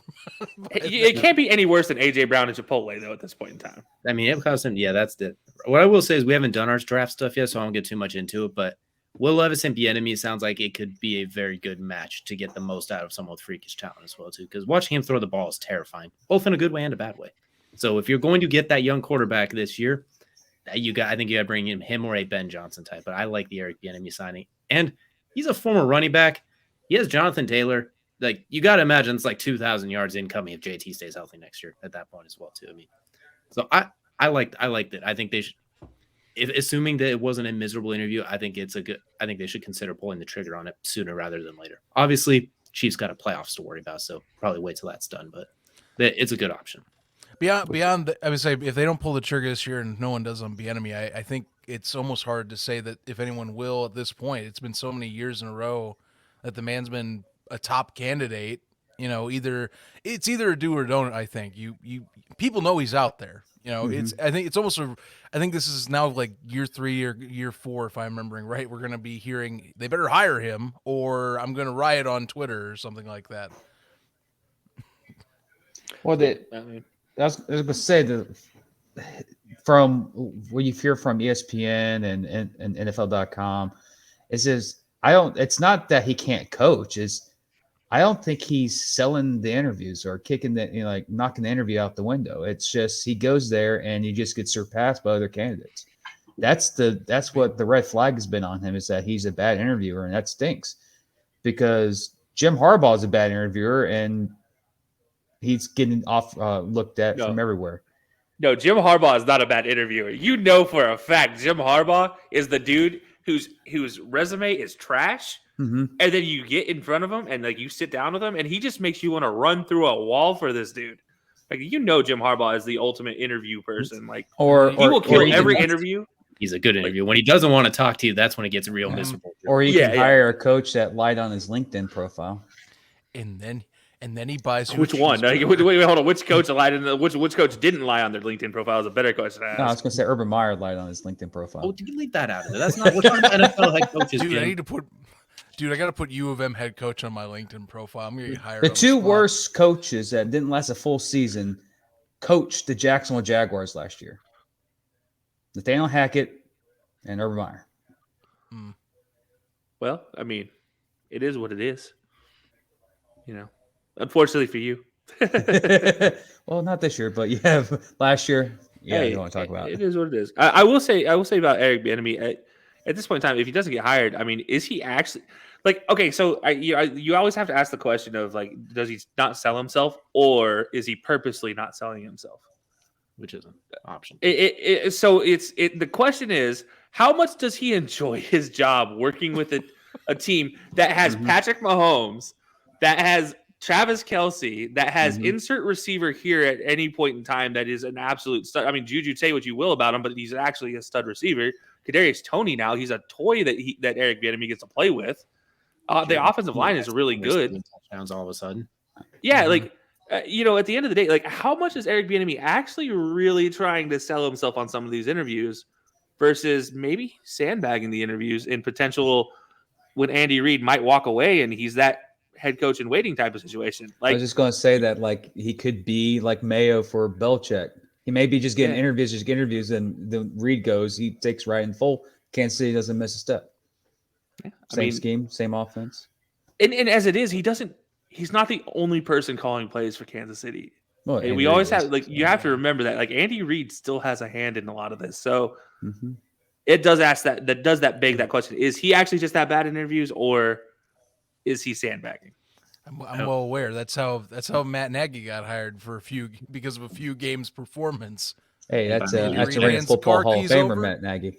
S2: It can't be any worse than AJ Brown and Chipotle though at this point in time.
S3: I mean, it cost him. Yeah, that's it. What I will say is we haven't done our draft stuff yet, so I won't get too much into it. But Will Levis and Bieniemy sounds like it could be a very good match to get the most out of someone with freakish talent as well too. Because watching him throw the ball is terrifying, both in a good way and a bad way. So if you're going to get that young quarterback this year, I think you got to bring in him or a Ben Johnson type. But I like the Eric Bieniemy signing, and he's a former running back. He has Jonathan Taylor. Like, you got to imagine it's like 2,000 yards incoming if JT stays healthy next year at that point as well too. I mean, so I liked it. I think they should, assuming that it wasn't a miserable interview, I think they should consider pulling the trigger on it sooner rather than later. Obviously, Chiefs got a playoffs to worry about, so probably wait till that's done. But it's a good option.
S1: Beyond, I would say if they don't pull the trigger this year and no one does on Bieniemy, I think it's almost hard to say that if anyone will at this point. It's been so many years in a row that the man's been a top candidate. Either a do or don't. I think people know he's out there. I think this is now like year 3 or year 4, if I'm remembering right. We're going to be hearing they better hire him or I'm going to riot on Twitter or something like that.
S4: Well, I was going to say that from what you hear from ESPN and NFL.com, it's not that he can't coach. I don't think he's selling the interviews or kicking like knocking the interview out the window. It's just he goes there and he just gets surpassed by other candidates. That's what the red flag has been on him, is that he's a bad interviewer, and that stinks because Jim Harbaugh is a bad interviewer and he's getting off looked at from everywhere.
S2: No, Jim Harbaugh is not a bad interviewer. You know for a fact Jim Harbaugh is the dude whose resume is trash.
S4: Mm-hmm.
S2: And then you get in front of him and like you sit down with him and he just makes you want to run through a wall for this dude. Like, you know, Jim Harbaugh is the ultimate interview person. Like, he will kill every interview.
S3: He's a good interview. When he doesn't want to talk to you, that's when it gets real miserable.
S4: Or you can hire a coach that lied on his LinkedIn profile.
S1: And then he buys you
S2: which one? Wait, hold on. Which coach lied? Which coach didn't lie on their LinkedIn profile? Is a better question to ask.
S4: No, I was going to say Urban Meyer lied on his LinkedIn profile.
S3: Oh, did you leave that out of it? That's not. We're talking about NFL head coaches.
S1: Dude, I got to put U of M head coach on my LinkedIn profile. I'm going to get hired.
S4: The two worst coaches that didn't last a full season coached the Jacksonville Jaguars last year: Nathaniel Hackett and Urban Meyer.
S2: Well, I mean, it is what it is. You know, unfortunately for you.
S4: Well, not this year, but last year. Yeah, you don't want to talk about it.
S2: It is what it is. I will say about Eric Bieniemy at this point in time, if he doesn't get hired, I mean, is he actually like, okay? So you always have to ask the question of like, does he not sell himself, or is he purposely not selling himself?
S3: Which is an option.
S2: The question is, how much does he enjoy his job working with a team that has Patrick Mahomes, that has Travis Kelcey, that has insert receiver here at any point in time that is an absolute stud. I mean, Juju, say what you will about him, but he's actually a stud receiver. Kadarius Toney now, he's a toy that Eric Bieniemy gets to play with. The offensive line is really good.
S3: Touchdowns all of a sudden.
S2: Yeah, like, at the end of the day, like, how much is Eric Bieniemy actually really trying to sell himself on some of these interviews versus maybe sandbagging the interviews in potential when Andy Reid might walk away and he's that head coach in waiting type of situation? Like,
S4: I was just going to say that, like, he could be like Mayo for Belichick. He may be just getting interviews, and the Reid goes, he takes right in full. Kansas City doesn't miss a step.
S2: Yeah,
S4: same scheme, same offense.
S2: And as it is, he's not the only person calling plays for Kansas City.
S4: Well,
S2: and we always have, like, you have to remember that, like, Andy Reid still has a hand in a lot of this. So it does beg that question. Is he actually just that bad in interviews, or is he sandbagging?
S1: I'm well aware. That's how Matt Nagy got hired because of a few games performance.
S4: Hey, that's a reigning football Hall of Famer, Matt Nagy.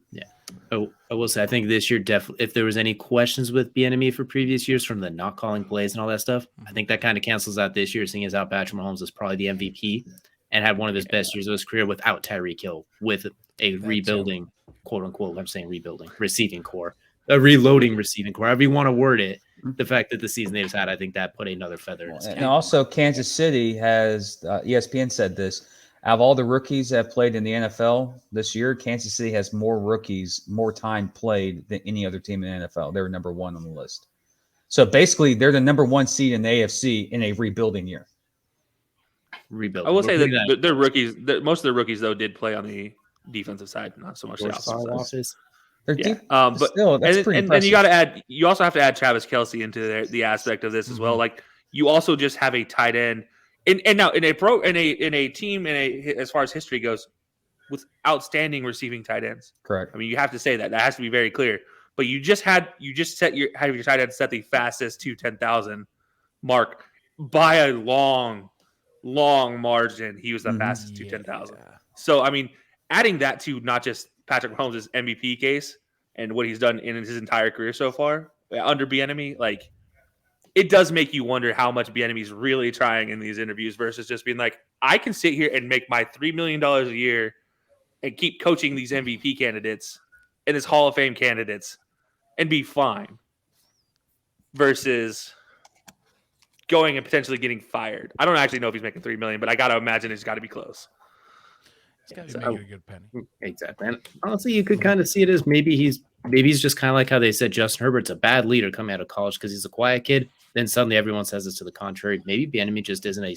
S3: Yeah. Oh, I will say, I think this year, definitely, if there was any questions with Bieniemy for previous years from the not calling plays and all that stuff, I think that kind of cancels out this year, seeing as how Patrick Mahomes is probably the MVP and had one of his best years of his career without Tyreek Hill, with a rebuilding, quote unquote, I'm saying rebuilding, receiving core, a reloading receiving core, however you want to word it. The fact that the season they've had, I think that put another feather in his cap.
S4: And also, Kansas City has, ESPN said this, out of all the rookies that have played in the NFL this year, Kansas City has more rookies, more time played than any other team in the NFL. They're number one on the list. So basically, they're the number one seed in the AFC in a rebuilding year.
S3: Rebuilding.
S2: I will say that their rookies, most of the rookies, though, did play on the defensive side, not so much the offensive side.
S4: But still, that's pretty impressive.
S2: And you got to add. You also have to add Travis Kelcey into the aspect of this as well. Like, you also just have a tight end, and now in a team as far as history goes, with outstanding receiving tight ends.
S4: Correct.
S2: I mean, you have to say that has to be very clear. But you just have your tight end set the fastest to 10,000 mark by a long margin. He was the fastest to 10,000. So I mean, adding that to not just Patrick Mahomes' MVP case and what he's done in his entire career so far under Bieniemy, like, it does make you wonder how much Bieniemy's really trying in these interviews versus just being like, I can sit here and make my $3 million a year and keep coaching these MVP candidates and his Hall of Fame candidates and be fine versus going and potentially getting fired. I don't actually know if he's making $3 million, but I got to imagine it's got to be close.
S1: He's got to be making a good penny.
S3: Exactly. And honestly, you could kind of see it as maybe he's just kind of like how they said Justin Herbert's a bad leader coming out of college because he's a quiet kid. Then suddenly everyone says it's to the contrary. Maybe Bieniemy just isn't a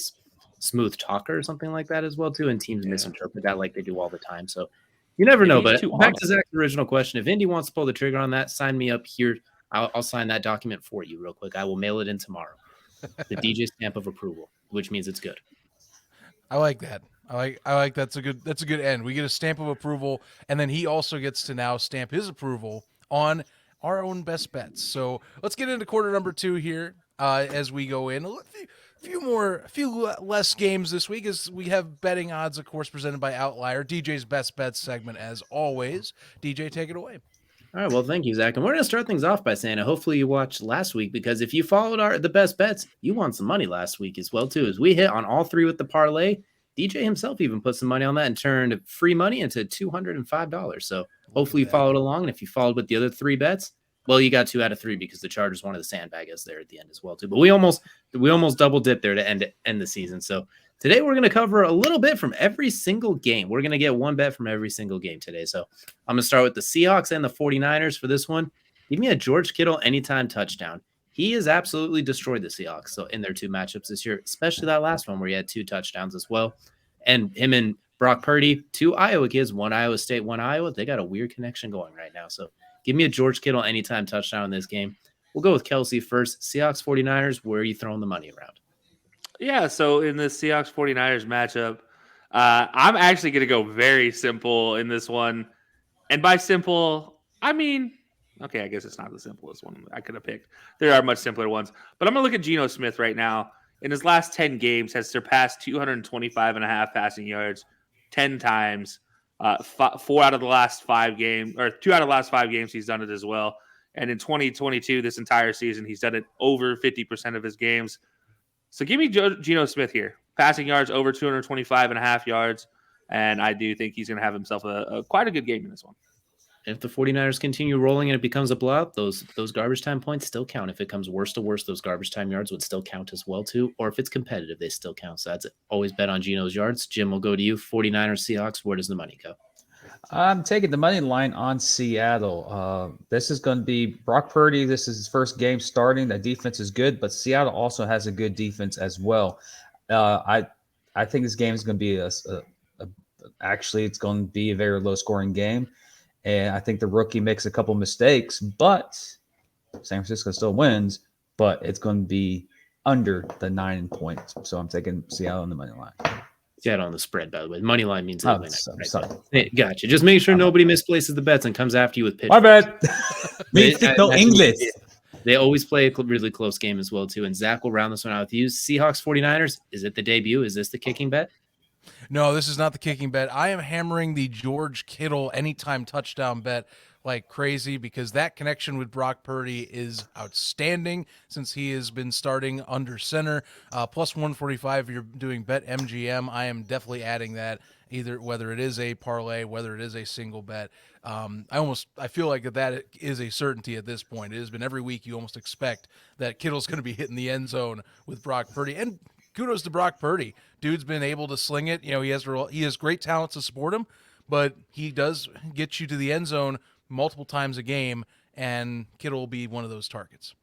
S3: smooth talker or something like that as well too, and teams misinterpret that like they do all the time. So you never know. But back to Zach's original question: if Indy wants to pull the trigger on that, sign me up here. I'll sign that document for you real quick. I will mail it in tomorrow. The DJ stamp of approval, which means it's good.
S1: I like that. I like that's a good end. We get a stamp of approval, and then he also gets to now stamp his approval on our own best bets. So let's get into quarter number 2 here as we go in. A few less games this week as we have betting odds, of course, presented by Outlier. DJ's best bets segment as always. DJ, take it away.
S3: All right, well, thank you, Zach. And we're going to start things off by saying, hopefully you watched last week, because if you followed the best bets, you won some money last week as well, too. As we hit on all 3 with the parlay, DJ himself even put some money on that and turned free money into $205. So hopefully you followed along. And if you followed with the other 3 bets, well, you got 2 out of 3 because the Chargers wanted the sandbag us there at the end as well, too. But we almost double dipped there to end the season. So today we're going to cover a little bit from every single game. We're going to get 1 bet from every single game today. So I'm going to start with the Seahawks and the 49ers for this one. Give me a George Kittle anytime touchdown. He has absolutely destroyed the Seahawks so in their 2 matchups this year, especially that last one where he had 2 touchdowns as well. And him and Brock Purdy, 2 Iowa kids, 1 Iowa State, 1 Iowa. They got a weird connection going right now. So give me a George Kittle anytime touchdown in this game. We'll go with Kelcey first. Seahawks 49ers, where are you throwing the money around?
S2: Yeah, so in this Seahawks 49ers matchup, I'm actually going to go very simple in this one. And by simple, I mean, okay, I guess it's not the simplest one I could have picked. There are much simpler ones. But I'm going to look at Geno Smith right now. In his last 10 games, has surpassed 225.5 passing yards 10 times. 4 out of the last 5 games, or 2 out of the last 5 games, he's done it as well. And in 2022, this entire season, he's done it over 50% of his games. So give me Geno Smith here. Passing yards over 225.5 yards. And I do think he's going to have himself a quite a good game in this one.
S3: If the 49ers continue rolling and it becomes a blowout, those garbage time points still count. If it comes worse to worse, those garbage time yards would still count as well, too. Or if it's competitive, they still count. So that's always bet on Geno's yards. Jim, will go to you. 49ers, Seahawks, where does the money go?
S4: I'm taking the money line on Seattle. This is going to be Brock Purdy. This is his first game starting. The defense is good, but Seattle also has a good defense as well. I think this game is going to be actually it's going to be a very low scoring game. And I think the rookie makes a couple mistakes, but San Francisco still wins, but it's going to be under the 9 points. So I'm taking Seattle on the money line.
S3: Seattle on the spread, by the way. Money line means
S4: Oh,
S3: win.
S4: sorry.
S3: Hey, gotcha. Just make sure nobody misplaces the bets and comes after you with pitch.
S4: My bad. Me speak no English.
S3: They always play a really close game as well, too. And Zach will round this one out with you. Seahawks 49ers, is it the debut? Is this the kicking bet?
S1: No, this is not the kicking bet. I am hammering the George Kittle anytime touchdown bet like crazy because that connection with Brock Purdy is outstanding since he has been starting under center. Plus 145 if you're doing bet MGM. I am definitely adding that, either whether it is a parlay, whether it is a single bet. I feel like that is a certainty at this point. It has been every week you almost expect that Kittle's going to be hitting the end zone with Brock Purdy. And kudos to Brock Purdy. Dude's been able to sling it. You know, he has great talent to support him, but he does get you to the end zone multiple times a game, and Kittle will be one of those targets.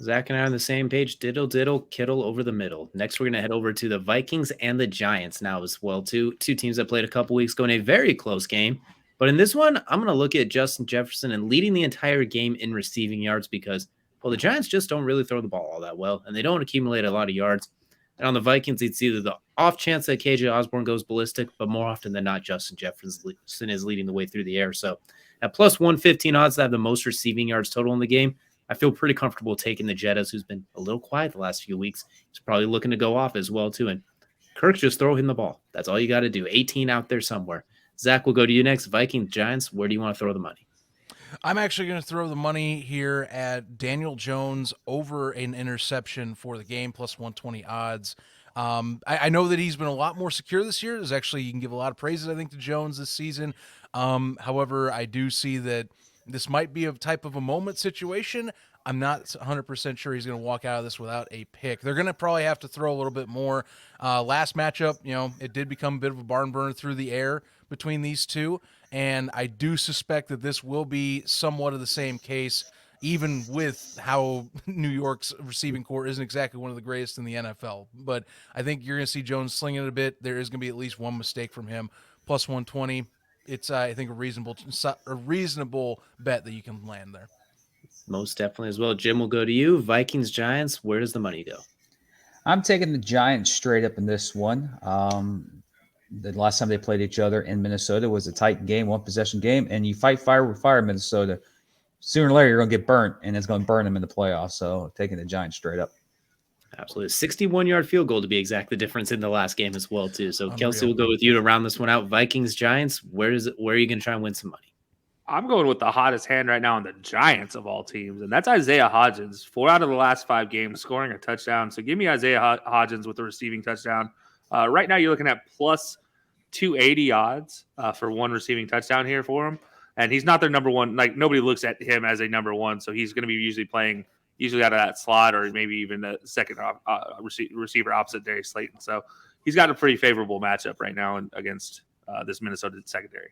S3: Zach and I are on the same page. Diddle, Kittle over the middle. Next, we're going to head over to the Vikings and the Giants now as well. Two teams that played a couple weeks ago in a very close game. But in this one, I'm going to look at Justin Jefferson and leading the entire game in receiving yards because, well, the Giants just don't really throw the ball all that well, and they don't accumulate a lot of yards. And on the Vikings, it's either the off chance that KJ Osborne goes ballistic, but more often than not, Justin Jefferson is leading the way through the air. So at plus 115 odds to have the most receiving yards total in the game, I feel pretty comfortable taking the Jettas, who's been a little quiet the last few weeks. He's probably looking to go off as well, too. And Kirk, just throw him the ball. That's all you got to do. 18 out there somewhere. Zach, will go to you next. Vikings, Giants, where do you want to throw the money?
S1: I'm actually going to throw the money here at Daniel Jones over an interception for the game, plus 120 odds. I know that he's been a lot more secure this year. You can give a lot of praises, I think, to Jones this season. However, I do see that this might be a type of a moment situation. I'm not 100% sure he's going to walk out of this without a pick. They're going to probably have to throw a little bit more. Last matchup, it did become a bit of a barn burner through the air between these two, and I do suspect that this will be somewhat of the same case, even with how New York's receiving core isn't exactly one of the greatest in the NFL. But I think you're going to see Jones slinging it a bit. There is going to be at least one mistake from him. Plus 120. It's, I think, a reasonable bet that you can land there.
S3: Most definitely as well. Jim, will go to you. Vikings, Giants, where does the money go?
S4: I'm taking the Giants straight up in this one. The last time they played each other in Minnesota was a tight game, one possession game, and you fight fire with fire in Minnesota. Sooner or later, you're going to get burnt, and it's going to burn them in the playoffs. So taking the Giants straight up.
S3: Absolutely. 61-yard field goal to be exact, the difference in the last game as well, too. So,
S1: Unreal.
S3: Kelcey, will go with you to round this one out. Vikings, Giants, where are you going to try and win some money?
S2: I'm going with the hottest hand right now on the Giants of all teams, and that's Isaiah Hodgins. 4 out of the last 5 games, scoring a touchdown. So give me Isaiah Hodgins with a receiving touchdown. Right now, you're looking at plus 280 odds for one receiving touchdown here for him. And he's not their number one. Like, nobody looks at him as a number one, so he's going to be usually playing out of that slot or maybe even a second receiver opposite Darius Slayton. So he's got a pretty favorable matchup right now against this Minnesota secondary.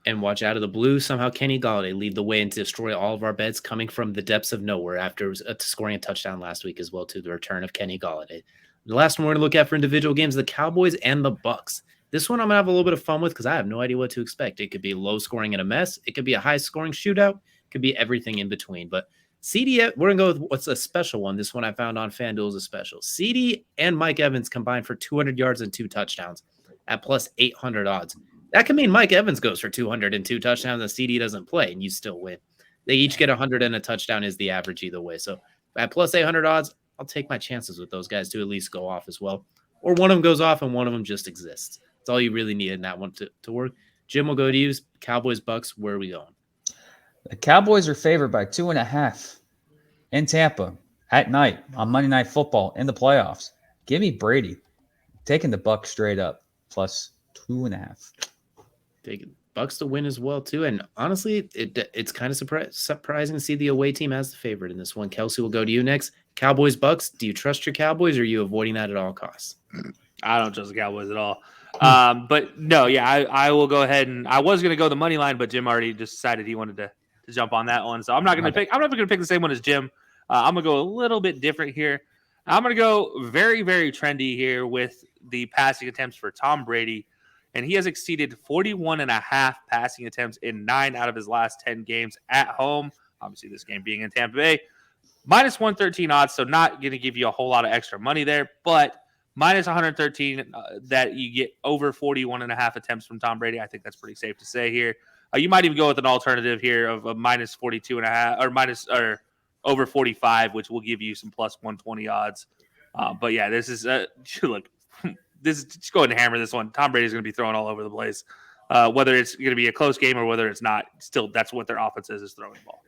S3: And watch out of the blue. Somehow Kenny Golladay lead the way and destroy all of our bets coming from the depths of nowhere after scoring a touchdown last week as well, to the return of Kenny Golladay. The last one we're going to look at for individual games, the Cowboys and the Bucks. This one I'm going to have a little bit of fun with because I have no idea what to expect. It could be low scoring and a mess. It could be a high scoring shootout. It could be everything in between. But CD, we're going to go with what's a special one. This one I found on FanDuel is a special. CD and Mike Evans combined for 200 yards and 2 touchdowns at plus 800 odds. That could mean Mike Evans goes for 202 touchdowns and CD doesn't play, and you still win. They each get 100 and a touchdown is the average either way. So at plus 800 odds, I'll take my chances with those guys to at least go off as well. Or one of them goes off and one of them just exists. That's all you really need in that one to work. Jim, will go to you. Cowboys, Bucks, where are we going?
S4: The Cowboys are favored by 2.5 in Tampa at night on Monday Night Football in the playoffs. Give me Brady. Taking the Bucks straight up, plus 2.5.
S3: Take Bucks to win as well, too. And honestly, it's kind of surprising to see the away team as the favorite in this one. Kelcey, will go to you next. Cowboys, Bucks. Do you trust your Cowboys, or are you avoiding that at all costs?
S2: I don't trust the Cowboys at all. But no, yeah, I will go ahead and I was going to go the money line, but Jim already just decided he wanted to jump on that one. So I'm not going to pick. I'm not going to pick the same one as Jim. I'm going to go a little bit different here. I'm going to go very, very trendy here with the passing attempts for Tom Brady. And he has exceeded 41.5 passing attempts in 9 out of his last 10 games at home. Obviously, this game being in Tampa Bay. Minus 113 odds, so not going to give you a whole lot of extra money there. But minus 113 that you get over 41.5 attempts from Tom Brady. I think that's pretty safe to say here. You might even go with an alternative here of a minus 42.5 or over 45, which will give you some plus 120 odds. But yeah, this is look. Just go ahead and hammer this one. Tom Brady's going to be throwing all over the place, whether it's going to be a close game or whether it's not. Still, that's what their offense is throwing the ball.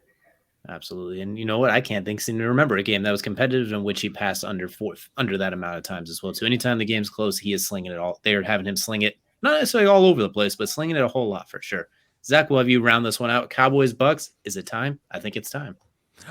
S3: Absolutely. And you know what? I can't seem to remember a game that was competitive in which he passed under that amount of times as well. So anytime the game's close, he is slinging it all. They're having him sling it, not necessarily all over the place, but slinging it a whole lot for sure. Zach, we'll have you round this one out. Cowboys, Bucks. Is it time? I think it's time.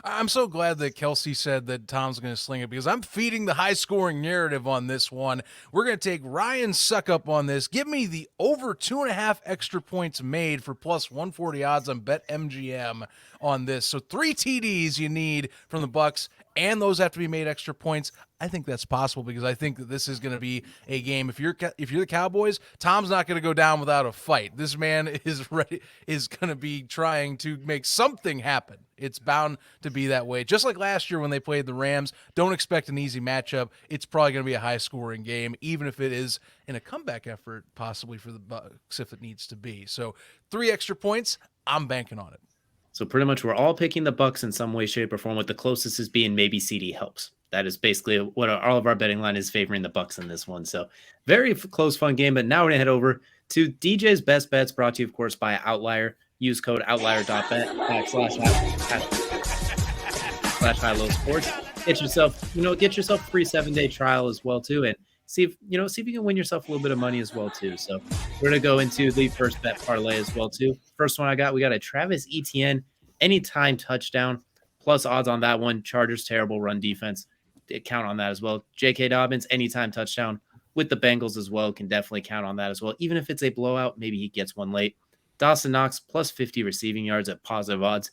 S1: I'm so glad that Kelcey said that Tom's going to sling it because I'm feeding the high-scoring narrative on this one. We're going to take Ryan's suck up on this. Give me the over 2.5 extra points made for plus 140 odds on BetMGM on this. So 3 TDs you need from the Bucks, and those have to be made extra points. I think that's possible because I think that this is going to be a game. If you're the Cowboys, Tom's not going to go down without a fight. This man is going to be trying to make something happen. It's bound to be that way. Just like last year when they played the Rams, don't expect an easy matchup. It's probably going to be a high-scoring game, even if it is in a comeback effort, possibly for the Bucks if it needs to be. So 3 extra points, I'm banking on it.
S3: So pretty much we're all picking the Bucks in some way, shape, or form, with the closest is being maybe CD helps. That is basically what all of our betting line is, favoring the Bucks in this one. So very close, fun game. But now we're going to head over to DJ's Best Bets, brought to you, of course, by Outlier. Use code Outlier.bet /high-low sports. Get yourself a free 7-day trial as well, too. And see if you can win yourself a little bit of money as well, too. So we're going to go into the first bet parlay as well, too. First one we got a Travis Etienne anytime touchdown, plus odds on that one. Chargers, terrible run defense. Count on that as well. J.K. Dobbins, anytime touchdown with the Bengals as well. Can definitely count on that as well. Even if it's a blowout, maybe he gets one late. Dawson Knox, plus 50 receiving yards at positive odds.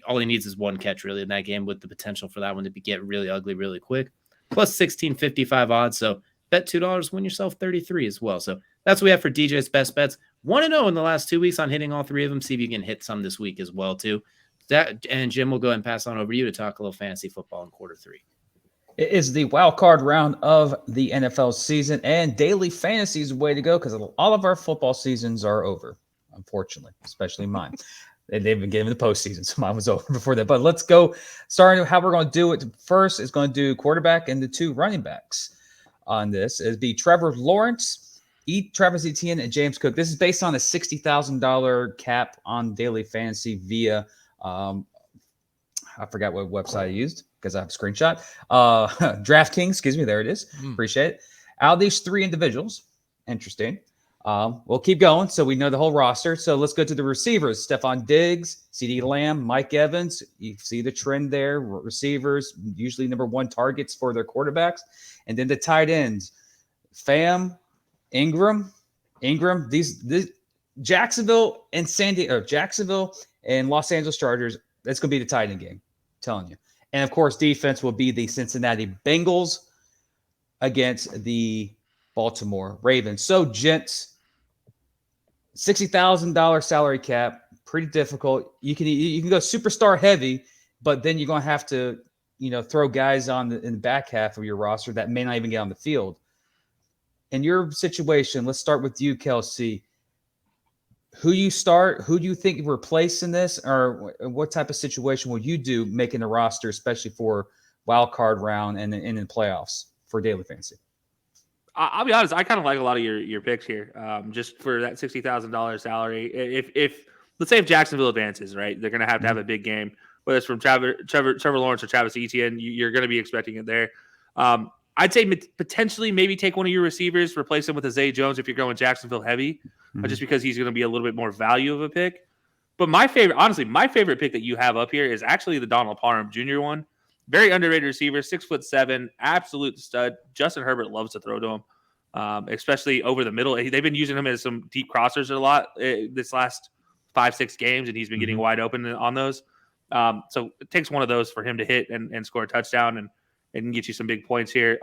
S3: All he needs is one catch, really, in that game, with the potential for that one to get really ugly really quick. Plus 16.55 odds. So bet $2, win yourself 33 as well. So that's what we have for DJ's Best Bets. 1-0 in the last 2 weeks on hitting all 3 of them. See if you can hit some this week as well, too. That and Jim will go ahead and pass on over to you to talk a little fantasy football in quarter 3.
S4: It is the wild card round of the NFL season, and daily fantasy is the way to go because all of our football seasons are over, unfortunately, especially mine. They've been getting the postseason, so mine was over before that. But let's go. Starting how we're going to do it first is going to do quarterback and the 2 running backs on this. It'd be Trevor Lawrence, Travis Etienne, and James Cook. This is based on a $60,000 cap on daily fantasy via I forgot what website I used because I have a screenshot. DraftKings, excuse me, there it is. Appreciate it. Out of these 3 individuals, interesting. We'll keep going so we know the whole roster. So let's go to the receivers. Stephon Diggs, CeeDee Lamb, Mike Evans. You see the trend there. Receivers, usually number 1 targets for their quarterbacks. And then the tight ends, Fam, Ingram. These Jacksonville and Jacksonville and Los Angeles Chargers, that's going to be the tight end game. I'm telling you. And of course, defense will be the Cincinnati Bengals against the Baltimore Ravens. So, gents, $60,000 salary cap, pretty difficult. You can go superstar heavy, but then you're going to have to, throw guys in the back half of your roster that may not even get on the field. In your situation, let's start with you, Kelcey. Who you start? Who do you think you replace in this, or what type of situation will you do making a roster, especially for wild card round and in the playoffs for daily fantasy?
S2: I'll be honest. I kind of like a lot of your picks here, just for that $60,000 salary. If let's say if Jacksonville advances, right, they're going to have a big game, whether it's from Trevor Lawrence or Travis Etienne. You're going to be expecting it there. I'd say potentially maybe take one of your receivers, replace him with a Zay Jones if you're going Jacksonville heavy, just because he's going to be a little bit more value of a pick. But my favorite pick that you have up here is actually the Donald Parham Jr. one. Very underrated receiver, 6'7", absolute stud. Justin Herbert loves to throw to him, especially over the middle. They've been using him as some deep crossers a lot this last 5-6 games, and he's been getting wide open on those. So it takes one of those for him to hit and score a touchdown and get you some big points here.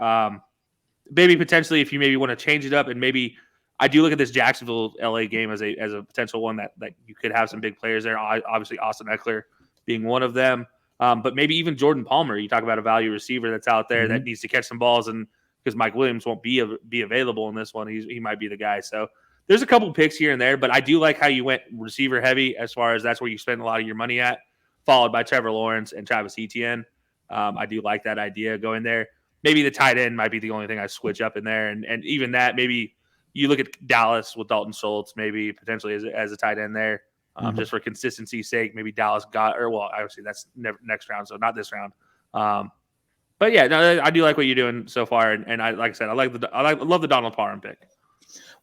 S2: Maybe potentially if you maybe want to change it up, and maybe I do look at this Jacksonville LA game as a potential one that you could have some big players there. Obviously Austin Eckler being one of them. But maybe even Jordan Palmer. You talk about a value receiver that's out there that needs to catch some balls, and because Mike Williams won't be available in this one, he might be the guy. So there's a couple picks here and there, but I do like how you went receiver heavy as far as that's where you spend a lot of your money at, followed by Trevor Lawrence and Travis Etienne. I do like that idea going there. Maybe the tight end might be the only thing I switch up in there, and even that, maybe you look at Dallas with Dalton Schultz, maybe potentially as a tight end there. Just for consistency's sake, maybe Dallas obviously that's next round, so not this round. But yeah, no, I do like what you're doing so far, and I like I said, I love the Donald Parham pick.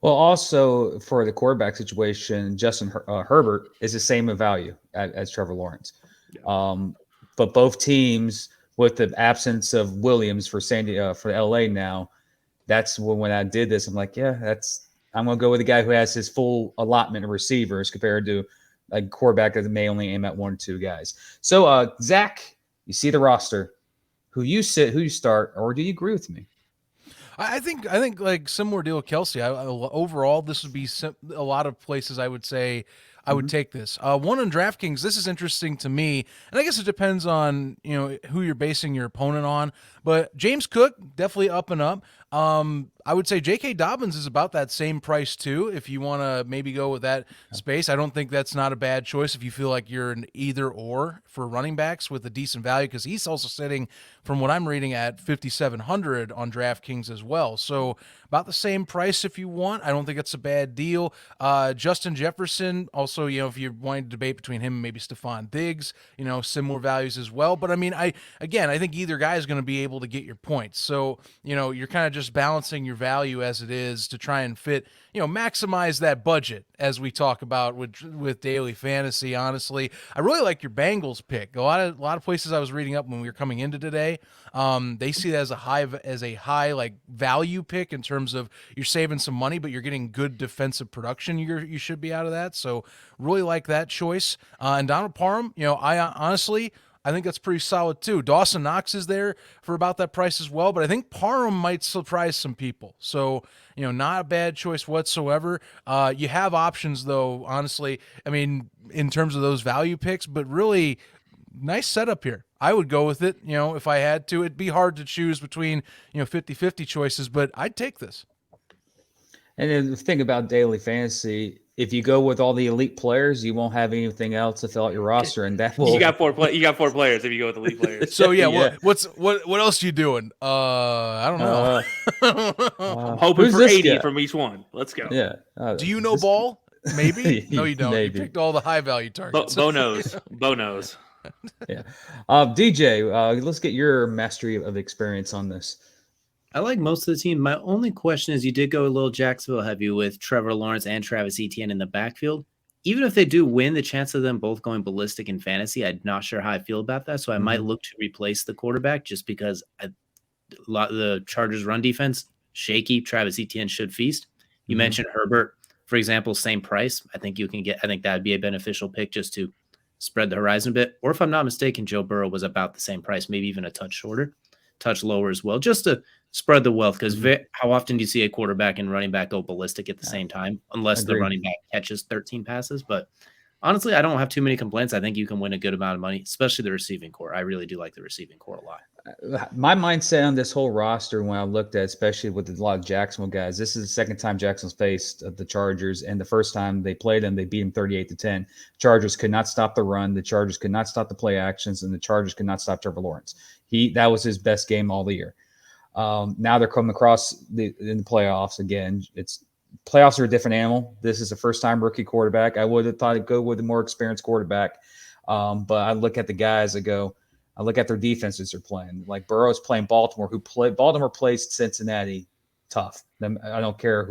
S4: Well, also for the quarterback situation, Justin Herbert is the same in value as Trevor Lawrence. Yeah. But both teams, with the absence of Williams for LA now, that's when I did this. I'm like, I'm going to go with the guy who has his full allotment of receivers compared to a quarterback that may only aim at 1 or 2 guys. So, Zach, you see the roster. Who you start, or do you agree with me?
S1: I think like similar deal with Kelcey. Overall, this would be a lot of places I would say I would take this. One on DraftKings, this is interesting to me, and I guess it depends on who you're basing your opponent on. But James Cook, definitely up and up. I would say J.K. Dobbins is about that same price too. If you want to maybe go with that space, I don't think that's not a bad choice if you feel like you're an either or for running backs with a decent value, because he's also sitting, from what I'm reading, at 5,700 on DraftKings as well. So about the same price if you want. I don't think it's a bad deal. Justin Jefferson, also, if you're wanting to debate between him and maybe Stephon Diggs, similar values as well. But I mean, I think either guy is going to be able to get your points. So, you're kind of just balancing your value as it is to try and fit, maximize that budget as we talk about with daily fantasy. Honestly, I really like your Bengals pick. A lot of places I was reading up when we were coming into today, they see that as a high like value pick in terms of you're saving some money, but you're getting good defensive production. You should be out of that. So really like that choice. And Donald Parham, I think that's pretty solid too. Dawson Knox is there for about that price as well, but I think Parham might surprise some people. So, not a bad choice whatsoever. You have options though, honestly. I mean, in terms of those value picks, but really nice setup here. I would go with it. If I had to, it'd be hard to choose between 50-50 choices, but I'd take this.
S4: And then the thing about daily fantasy, if you go with all the elite players, you won't have anything else to fill out your roster, and that will.
S2: You got four players if you go with elite players.
S1: So yeah. What else are you doing? I don't know.
S2: I'm hoping for 80 from each one. Let's go.
S4: Yeah.
S1: Do you know ball? Maybe. No, you don't.
S4: Maybe.
S1: You picked all the high value targets.
S2: Bo knows.
S4: Yeah. DJ, let's get your mastery of experience on this.
S3: I like most of the team. My only question is you did go a little Jacksonville heavy with Trevor Lawrence and Travis Etienne in the backfield. Even if they do win, the chance of them both going ballistic in fantasy, I'm not sure how I feel about that. So I might look to replace the quarterback just because the Chargers run defense, shaky. Travis Etienne should feast. You mentioned Herbert, for example, same price. I think that'd be a beneficial pick just to spread the horizon a bit. Or if I'm not mistaken, Joe Burrow was about the same price, maybe even a touch lower as well, just to spread the wealth. Because how often do you see a quarterback and running back go ballistic at the same time, unless the running back catches 13 passes? But honestly, I don't have too many complaints. I think you can win a good amount of money, especially the receiving core. I really do like the receiving core a lot.
S4: My mindset on this whole roster, when I looked at, especially with a lot of Jacksonville guys, this is the second time Jacksonville's faced the Chargers, and the first time they played them, they beat them 38-10. Chargers could not stop the run, the Chargers could not stop the play actions, and the Chargers could not stop Trevor Lawrence. That was his best game all the year. Now they're coming across in the playoffs again. Playoffs are a different animal. This is a first-time rookie quarterback. I would have thought it'd go with a more experienced quarterback, but I look at the guys. I look at their defenses they're playing. Like Burrow's playing Baltimore, Baltimore plays Cincinnati tough. I don't care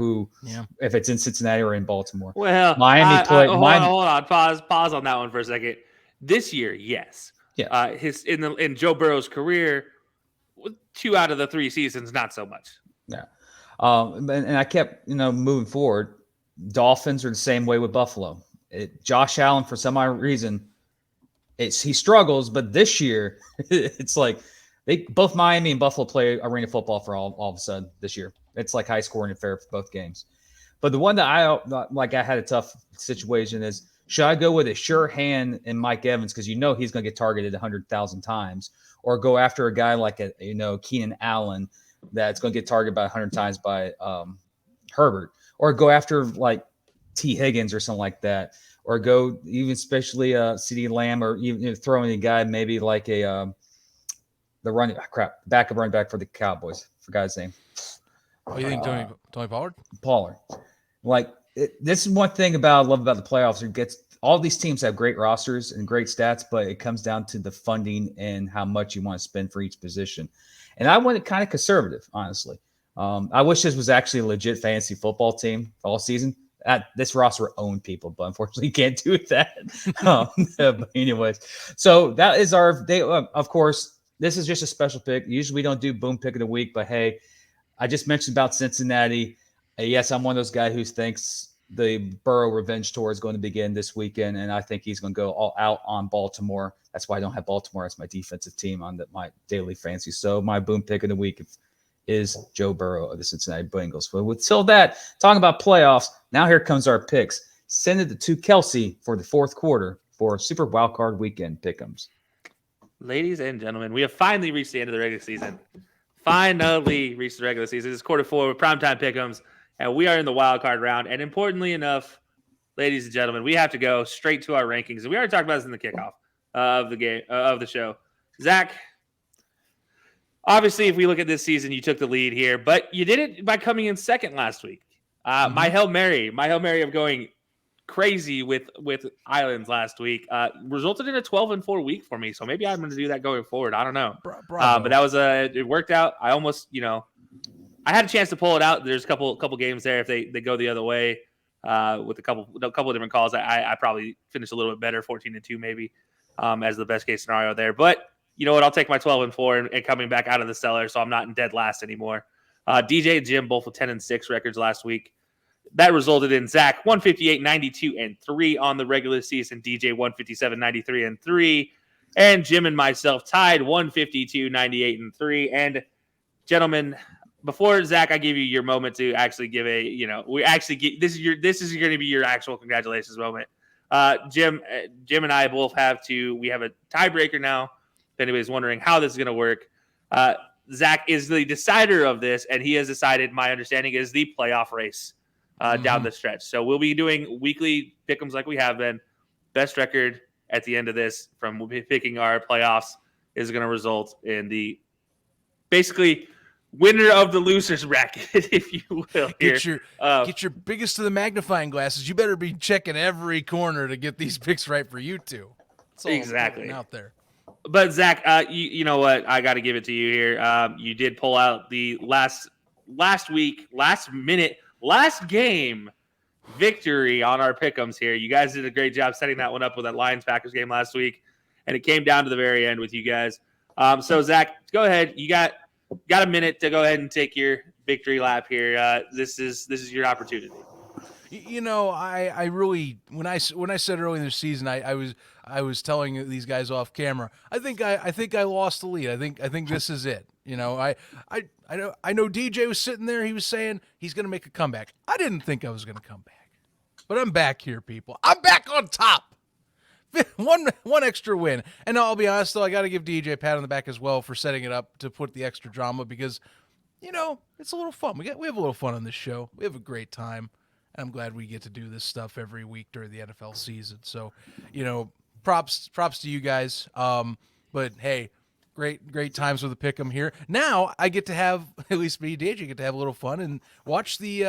S4: if it's in Cincinnati or in Baltimore.
S2: Well,
S4: Miami played.
S2: Hold on. Pause on that one for a second. This year, yes.
S4: Yeah.
S2: In Joe Burrow's career, 2 out of the 3 seasons, not so much.
S4: Yeah. And I kept, moving forward. Dolphins are the same way with Buffalo. Josh Allen, for some odd reason, he struggles, but this year it's like both Miami and Buffalo play arena football for all of a sudden this year. It's like high scoring and fair for both games. But the one that I had a tough situation is, should I go with a sure hand in Mike Evans because he's going to get targeted 100,000 times, or go after a guy like Keenan Allen that's going to get targeted about 100 times by Herbert, or go after like T. Higgins or something like that, or go even especially CeeDee Lamb, or even throw in a guy maybe like backup running back for the Cowboys. Forgot his name.
S1: Oh, you think Tony Pollard?
S4: Pollard. This is one thing I love about the playoffs. All these teams have great rosters and great stats, but it comes down to the funding and how much you want to spend for each position. And I went kind of conservative, honestly. I wish this was actually a legit fantasy football team all season. This roster owned people, but unfortunately you can't do that. But anyways, so that is our day. Of course, this is just a special pick. Usually we don't do boom pick of the week, but hey, I just mentioned about Cincinnati. Yes, I'm one of those guys who thinks the Burrow revenge tour is going to begin this weekend, and I think he's going to go all out on Baltimore. That's why I don't have Baltimore as my defensive team on my daily fantasy. So my boom pick of the week is Joe Burrow of the Cincinnati Bengals. But until that, talking about playoffs, now here comes our picks. Send it to Kelcey for the fourth quarter for Super Wildcard Weekend pick'ems.
S2: Ladies and gentlemen, we have finally reached the end of the regular season. It's quarter 4 with primetime pick'ems, and we are in the wild card round. And importantly enough, ladies and gentlemen, we have to go straight to our rankings. And we already talked about this in the kickoff of the show. Zach, obviously, if we look at this season, you took the lead here, but you did it by coming in second last week. My Hail Mary of going crazy with Islands last week resulted in a 12-4 week for me. So maybe I'm going to do that going forward. I don't know. But that was it worked out. I almost, I had a chance to pull it out. There's a couple games there. If they go the other way with a couple of different calls, I probably finished a little bit better, 14-2 maybe, as the best case scenario there. But you know what? I'll take my 12-4 and coming back out of the cellar, so I'm not in dead last anymore. DJ and Jim both with 10-6 records last week. That resulted in Zach 158-92-3 on the regular season, DJ 157-93-3, and Jim and myself tied 152-98-3. And gentlemen, before Zach, I give you your moment to actually give this is going to be your actual congratulations moment. Jim and I both we have a tiebreaker now. If anybody's wondering how this is going to work, Zach is the decider of this, and he has decided, my understanding is, the playoff race down the stretch. So we'll be doing weekly pick'ems like we have been. Best record at the end of this from picking our playoffs is going to result in the basically winner of the losers bracket, if you will.
S1: Get your biggest of the magnifying glasses. You better be checking every corner to get these picks right for you two. That's all
S2: exactly
S1: out there.
S2: But Zach, you know what? I got to give it to you here. You did pull out the last game victory on our pick'ems here. You guys did a great job setting that one up with that Lions-Packers game last week, and it came down to the very end with you guys. So Zach, go ahead. You got a minute to go ahead and take your victory lap here. This is your opportunity.
S1: You know, I really when I said early in the season I was telling these guys off camera. I think I lost the lead. I think this is it. You know, I know DJ was sitting there. He was saying he's going to make a comeback. I didn't think I was going to come back, but I'm back here, people. I'm back on top. One extra win, and I'll be honest though, I got to give DJ a pat on the back as well for setting it up to put the extra drama because, you know, it's a little fun. We have a little fun on this show. We have a great time. And I'm glad we get to do this stuff every week during the NFL season. So, you know, props to you guys. But hey, great times with the pick'em here. Now I get to have, at least me, DJ, get to have a little fun and watch the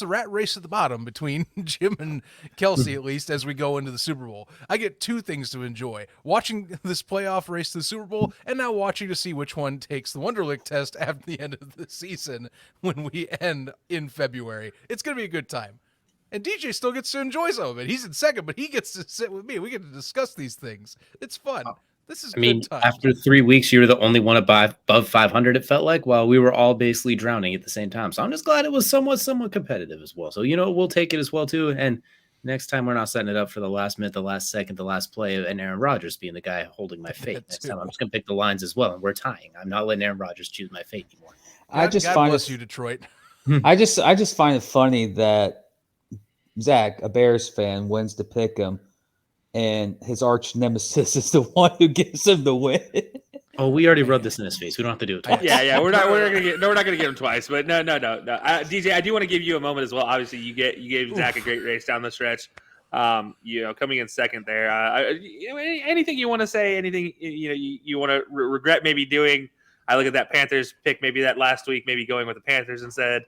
S1: rat race at the bottom between Jim and Kelcey, at least as we go into the Super Bowl. I get two things to enjoy: watching this playoff race to the Super Bowl, and now watching to see which one takes the Wonderlic test after the end of the season when we end in February. It's gonna be a good time. And DJ still gets to enjoy some of it. He's in second, but he gets to sit with me. We get to discuss these things. It's fun. This is good time.
S3: After 3 weeks, you were the only one above 500, it felt like, while we were all basically drowning at the same time. So I'm just glad it was somewhat competitive as well. So, you know, we'll take it as well, too. And next time we're not setting it up for the last minute, the last second, the last play, and Aaron Rodgers being the guy holding my fate. Next time I'm just going to pick the lines as well, and we're tying. I'm not letting Aaron Rodgers choose my fate anymore.
S1: God bless you, Detroit.
S4: I just find it funny that Zach, a Bears fan, wins the pick'em, and his arch nemesis is the one who gives him the win.
S3: Oh, we already rubbed this in his face. We don't have to do it twice.
S2: Yeah. We're not gonna get him twice. But no. DJ, I do want to give you a moment as well. Obviously, you gave Zach a great race down the stretch. You know, coming in second there. Anything you want to say? Anything you want to regret maybe doing? I look at that Panthers pick, maybe that last week, maybe going with the Panthers instead.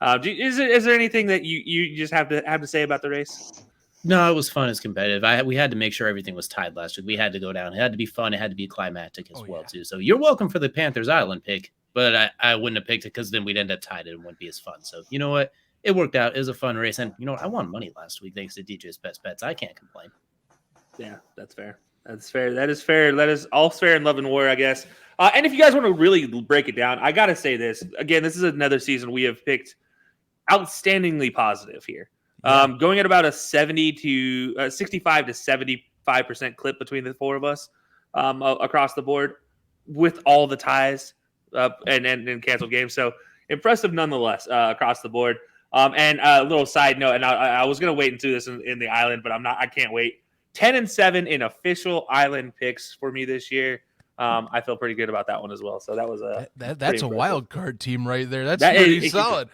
S2: Is there anything that you just have to say about the race?
S3: No, it was fun. It's competitive. We had to make sure everything was tied last week. We had to go down. It had to be fun. It had to be climactic as well, too. So you're welcome for the Panthers Island pick, but I wouldn't have picked it because then we'd end up tied and it wouldn't be as fun. So you know what? It worked out. It was a fun race. And you know what? I won money last week thanks to DJ's Best Bets. I can't complain.
S2: Yeah, that's fair. That is fair. That is all fair in love and war, I guess. And if you guys want to really break it down, I got to say this. Again, this is another season we have picked outstandingly positive here. Going at about a 65 to 75% clip between the four of us across the board with all the ties and canceled games. So impressive nonetheless across the board. And a little side note, and I was going to wait until this in the island, but I can't wait. 10-7 in official island picks for me this year. I feel pretty good about that one as well. So that was
S1: that's a wild card team right there. That's pretty solid.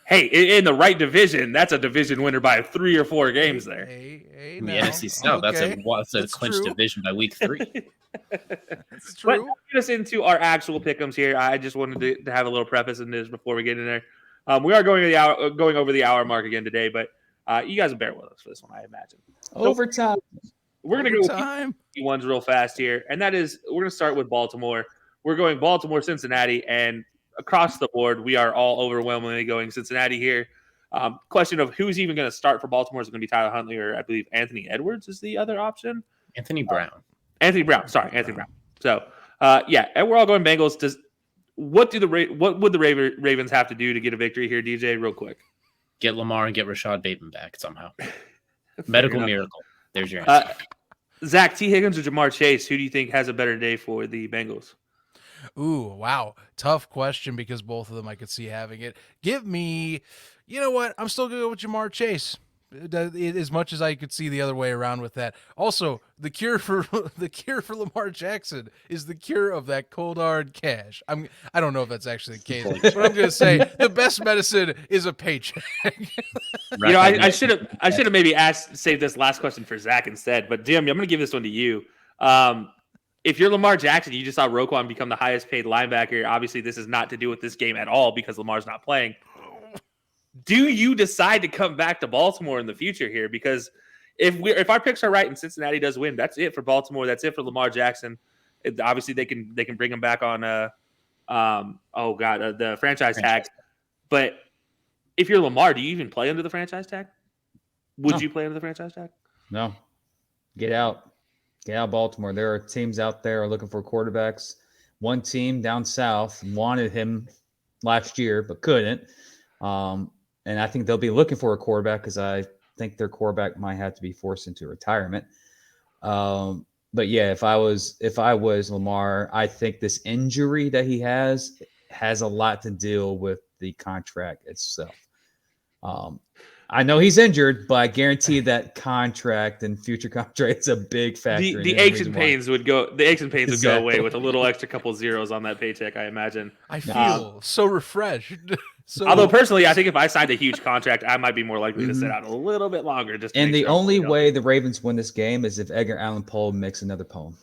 S2: Hey, in the right division, that's a division winner by 3 or 4 games there.
S3: In the NFC South, that's a clinched division by week 3.
S1: That's true.
S2: But get us into our actual pick'ems here. I just wanted to have a little preface in this before we get in there. We are going over the hour mark again today, but you guys will bear with us for this one, I imagine.
S4: Overtime.
S2: We're going to go ones real fast here, and that is we're going to start with Baltimore. We're going Baltimore, Cincinnati, and across the board, we are all overwhelmingly going Cincinnati here. Question of who's even going to start for Baltimore is going to be Tyler Huntley, or I believe Anthony Edwards is the other option.
S3: Anthony Brown.
S2: Anthony Brown. So, and we're all going Bengals. What would the Ravens have to do to get a victory here, DJ? Real quick,
S3: get Lamar and get Rashad Bateman back somehow. Medical miracle. There's your answer.
S2: Zach, T. Higgins or Jamar Chase? Who do you think has a better day for the Bengals?
S1: Ooh, wow. Tough question because both of them I could see having it. Give me, you know what? I'm still going to go with Jamar Chase. as much as I could see the other way around with that. Also, the cure for Lamar Jackson is the cure of that cold hard cash. I don't know if that's actually the case, but I'm going to say the best medicine is a paycheck.
S2: I should have maybe saved this last question for Zach instead. But Jim, I'm going to give this one to you. If you're Lamar Jackson, you just saw Roquan become the highest paid linebacker. Obviously, this is not to do with this game at all because Lamar's not playing. Do you decide to come back to Baltimore in the future here? Because if our picks are right and Cincinnati does win, that's it for Baltimore. That's it for Lamar Jackson. Obviously, they can bring him back on the franchise tag. But if you're Lamar, do you even play under the franchise tag? Would you play under the franchise tag?
S4: No. Get out. Get out of Baltimore. There are teams out there looking for quarterbacks. One team down south wanted him last year but couldn't. And I think they'll be looking for a quarterback because I think their quarterback might have to be forced into retirement. But yeah, if I was Lamar, I think this injury that he has a lot to deal with the contract itself. I know he's injured, but I guarantee that contract and future contracts a big factor.
S2: The aches and pains would go. The aches and pains would go away with a little extra couple zeros on that paycheck. I imagine.
S1: I feel so refreshed.
S2: Although personally, I think if I signed a huge contract, I might be more likely to sit out a little bit longer.
S4: And the only way the Ravens win this game is if Edgar Allan Poe makes another poem.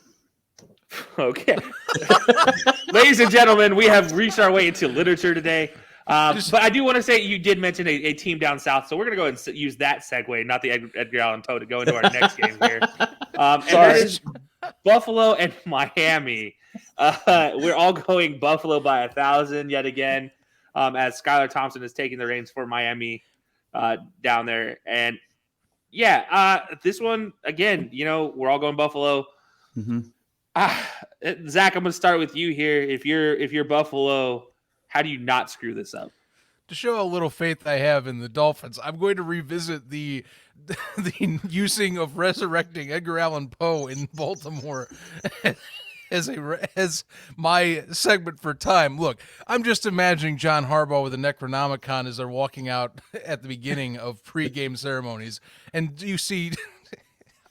S2: Okay, ladies and gentlemen, we have reached our way into literature today. But I do want to say you did mention a team down south, so we're going to go ahead and use that segue, not the Edgar Allan Poe, to go into our next game here. And that is Buffalo and Miami. We're all going Buffalo by 1,000 yet again, as Skylar Thompson is taking the reins for Miami down there. And this one again, we're all going Buffalo.
S4: Mm-hmm.
S2: Zach, I'm going to start with you here. If you're Buffalo, how do you not screw this up?
S1: To show how little faith I have in the Dolphins, I'm going to revisit the using of resurrecting Edgar Allan Poe in Baltimore as my segment for time. Look, I'm just imagining John Harbaugh with a Necronomicon as they're walking out at the beginning of pregame ceremonies, and you see.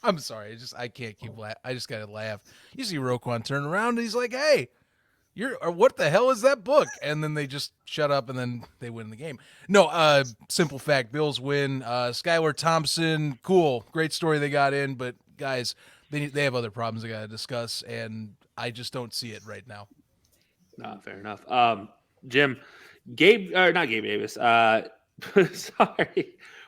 S1: I'm sorry, I can't keep laughing. I just gotta laugh. You see Roquan turn around and he's like, "Hey, what the hell is that book?" And then they just shut up and then they win the game. No, simple fact, Bills win. Skylar Thompson, cool. Great story they got in, but guys, they have other problems they got to discuss, and I just don't see it right now.
S2: No, fair enough. Jim, not Gabe Davis. Sorry.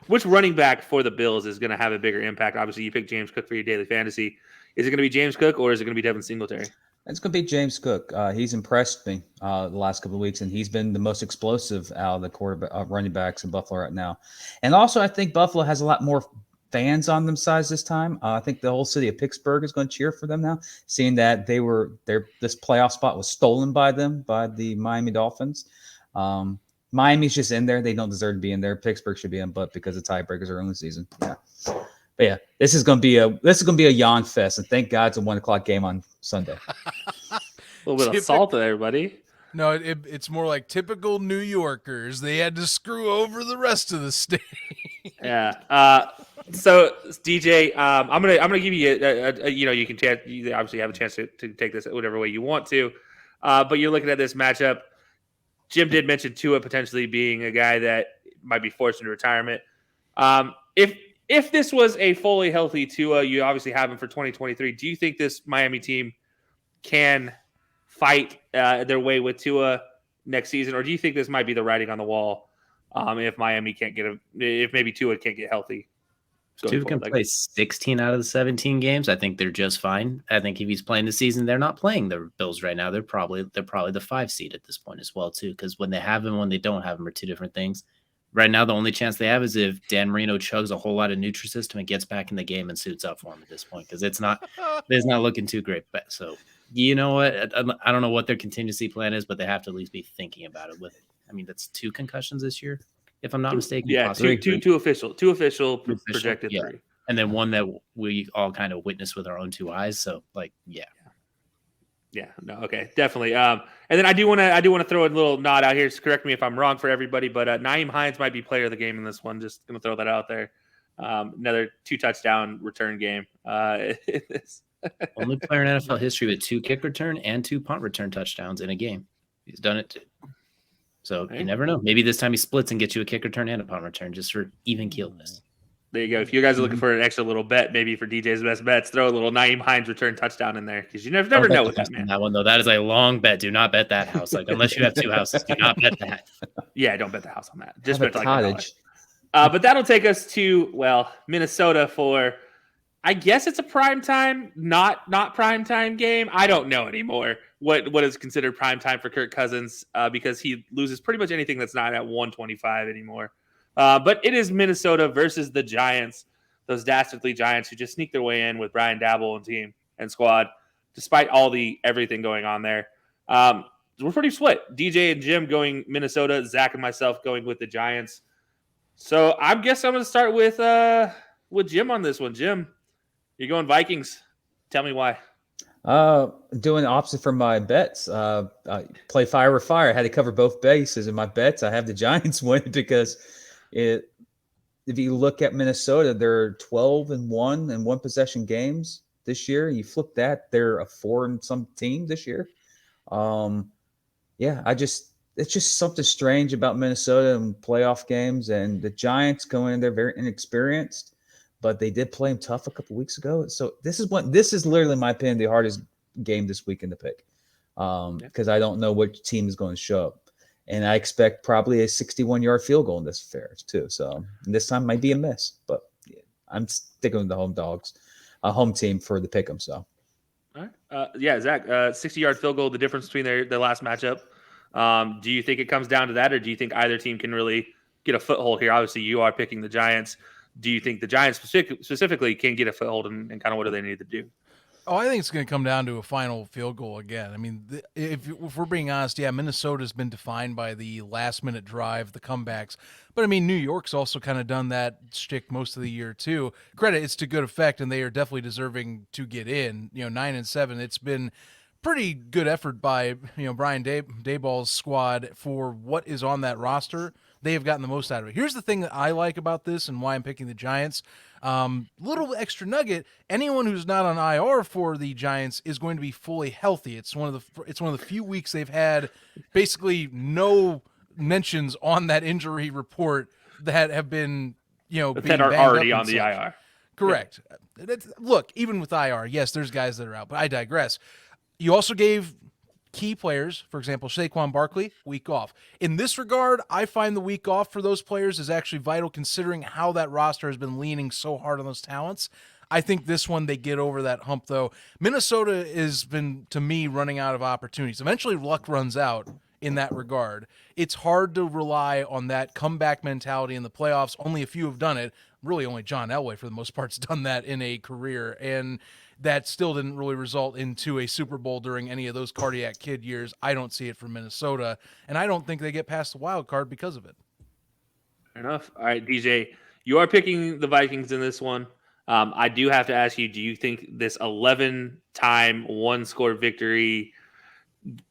S2: Which running back for the Bills is going to have a bigger impact? Obviously, you picked James Cook for your daily fantasy. Is it going to be James Cook or is it going to be Devin Singletary?
S4: It's going to be James Cook. He's impressed me the last couple of weeks, and he's been the most explosive out of the quarterback running backs in Buffalo right now. And also, I think Buffalo has a lot more fans on them size this time. I think the whole city of Pittsburgh is going to cheer for them now, seeing that this playoff spot was stolen by them, by the Miami Dolphins. Miami's just in there. They don't deserve to be in there. Pittsburgh should be in, but because the tiebreakers are in the season. Yeah. But yeah, this is going to be a yawn fest, and thank God it's a 1:00 game on Sunday.
S2: A little bit of salt there, buddy.
S1: No, it's more like typical New Yorkers. They had to screw over the rest of the state.
S2: Yeah. So DJ, I'm gonna give you you can you obviously have a chance to take this whatever way you want to, but you're looking at this matchup. Jim did mention Tua potentially being a guy that might be forced into retirement. If this was a fully healthy Tua, you obviously have him for 2023. Do you think this Miami team can fight their way with Tua next season, or do you think this might be the writing on the wall if Miami can't if maybe Tua can't get healthy?
S3: Tua can play 16 out of the 17 games. I think they're just fine. I think if he's playing the season, they're not playing the Bills right now. They're probably the 5 seed at this point as well too, because when they have him, when they don't have him are two different things. Right now, the only chance they have is if Dan Marino chugs a whole lot of Nutrisystem and gets back in the game and suits up for him at this point, because it's not looking too great. But so you know what? I don't know what their contingency plan is, but they have to at least be thinking about it. That's 2 concussions this year, if I'm not mistaken.
S2: Yeah, two official projected 3,
S3: and then one that we all kind of witnessed with our own 2 eyes. So
S2: Yeah, no, okay, definitely. And then I do want to throw a little nod out here. Just correct me if I'm wrong for everybody, but Nyheim Hines might be player of the game in this one. Just going to throw that out there. Another 2-touchdown return game.
S3: Only player in NFL history with 2 kick return and 2 punt return touchdowns in a game. He's done it too. So you never know. Maybe this time he splits and gets you a kick return and a punt return just for even keelness.
S2: There you go. If you guys are looking for an extra little bet, maybe for DJ's best bets, throw a little Naeem Hines return touchdown in there because you never know with that, man.
S3: That one though, that is a long bet. Do not bet that house. Like unless you have 2 houses, do not bet that.
S2: Yeah, don't bet the house on that. Just
S4: Have
S2: bet
S4: a
S2: like
S4: cottage.
S2: but that'll take us to Minnesota for. I guess it's a primetime, not primetime game. I don't know anymore what is considered primetime for Kirk Cousins because he loses pretty much anything that's not at 125 anymore. But it is Minnesota versus the Giants, those dastardly Giants who just sneak their way in with Brian Dabble and team and squad, despite everything going on there. We're pretty split. DJ and Jim going Minnesota, Zach and myself going with the Giants. So I guess I'm going to start with Jim on this one. Jim, you're going Vikings. Tell me why.
S4: Doing the opposite from my bets. Play fire with fire. I had to cover both bases in my bets. I have the Giants winning because if you look at Minnesota, they're 12-1 in one possession games this year. You flip that, they're a 4-and-some team this year. It's just something strange about Minnesota and playoff games, and the Giants going in there very inexperienced. But they did play him tough a couple weeks ago. So this is literally, in my opinion, the hardest game this weekend to pick because I don't know which team is going to show up. And I expect probably a 61-yard field goal in this affair too. So this time might be a miss, but yeah, I'm sticking with the home team for the pick 'em. So,
S2: all right, Zach, 60-yard field goal, the difference between their last matchup. Do you think it comes down to that, or do you think either team can really get a foothold here? Obviously, you are picking the Giants. Do you think the Giants specifically can get a foothold and kind of what do they need to do?
S1: Oh, I think it's going to come down to a final field goal again. I mean, if we're being honest, yeah, Minnesota's been defined by the last-minute drive, the comebacks. But, I mean, New York's also kind of done that shtick most of the year, too. Credit, it's to good effect, and they are definitely deserving to get in. 9-7, it's been pretty good effort by, Brian Daboll's squad for what is on that roster. They have gotten the most out of it. Here's the thing that I like about this and why I'm picking the Giants. Little extra nugget: anyone who's not on IR for the Giants is going to be fully healthy. It's one of the few weeks they've had basically no mentions on that injury report that have been
S2: that are already on the IR.
S1: Correct. Yeah. Look, even with IR, yes, there's guys that are out, but I digress. You also gave key players, for example, Saquon Barkley, week off. In this regard, I find the week off for those players is actually vital considering how that roster has been leaning so hard on those talents. I think this one they get over that hump, though. Minnesota has been, to me, running out of opportunities. Eventually, luck runs out in that regard. It's hard to rely on that comeback mentality in the playoffs. Only a few have done it. Really, only John Elway, for the most part, has done that in a career. And that still didn't really result into a Super Bowl during any of those cardiac kid years. I don't see it for Minnesota, and I don't think they get past the wild card because of it.
S2: Fair enough. All right, DJ, you are picking the Vikings in this one. I do have to ask you, do you think this 11-time one-score victory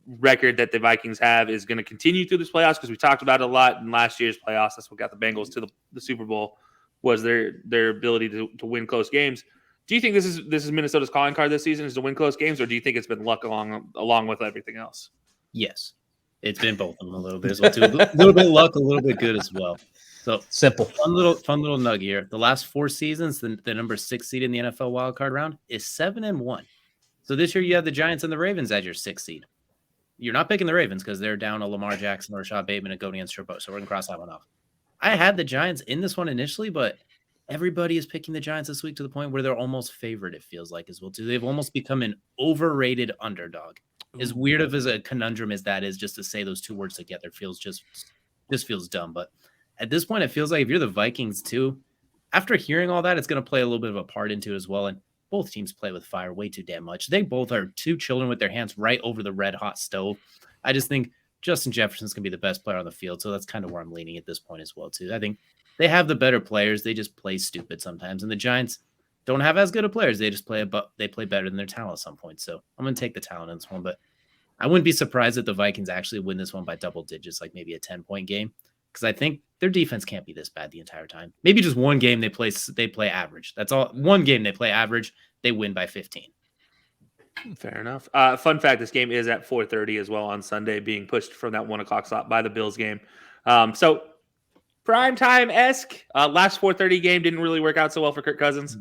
S2: record that the Vikings have is going to continue through this playoffs? Because we talked about it a lot in last year's playoffs. That's what got the Bengals to the Super Bowl, was their ability to win close games. Do you think this is Minnesota's calling card this season, is to win close games, or do you think it's been luck along with everything else?
S3: Yes, it's been both of them a little bit as well too. A little bit luck, a little bit good as well. So
S4: simple,
S3: fun little nugget here. The last 4 seasons, the number 6 seed in the NFL wildcard round is 7-1. So this year you have the Giants and the Ravens as your 6th seed. You're not picking the Ravens because they're down to Lamar Jackson or Rashad Bateman and going against Turbo. So we're gonna cross that one off. I had the Giants in this one initially, but everybody is picking the Giants this week to the point where they're almost favored, it feels like, as well, too. They've almost become an overrated underdog. As weird of as a conundrum as that is, just to say those 2 words together feels just feels dumb. But at this point, it feels like if you're the Vikings, too, after hearing all that, it's going to play a little bit of a part into it as well. And both teams play with fire way too damn much. They both are 2 children with their hands right over the red-hot stove. I just think Justin Jefferson's going to be the best player on the field, so that's kind of where I'm leaning at this point as well, too. I think they have the better players. They just play stupid sometimes. And the Giants don't have as good of players. They just play better than their talent at some point. So I'm going to take the talent in this one. But I wouldn't be surprised if the Vikings actually win this one by double digits, like maybe a 10-point game. Because I think their defense can't be this bad the entire time. Maybe just one game they play average. That's all. One game they play average, they win by 15.
S2: Fair enough. Fun fact: this game is at 4:30 as well on Sunday, being pushed from that 1:00 slot by the Bills game. So primetime esque. Last 4:30 game didn't really work out so well for Kirk Cousins.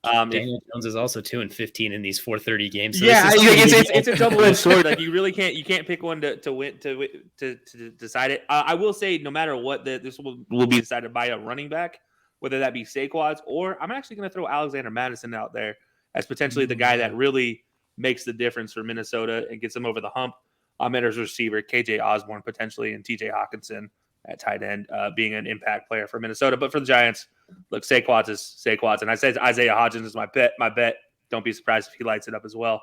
S3: Daniel Jones is also 2-15 in these 4:30 games. So
S2: yeah, it's a double-edged sword. Like you can't pick one to win to decide it. I will say, no matter what, this will be decided by a running back, whether that be Saquon or I'm actually going to throw Alexander Madison out there as potentially the guy that really makes the difference for Minnesota and gets them over the hump. And as receiver, KJ Osborne potentially, and TJ Hawkinson at tight end, being an impact player for Minnesota. But for the Giants, look, Saquon is Saquon. And I said Isaiah Hodgins is my bet. Don't be surprised if he lights it up as well.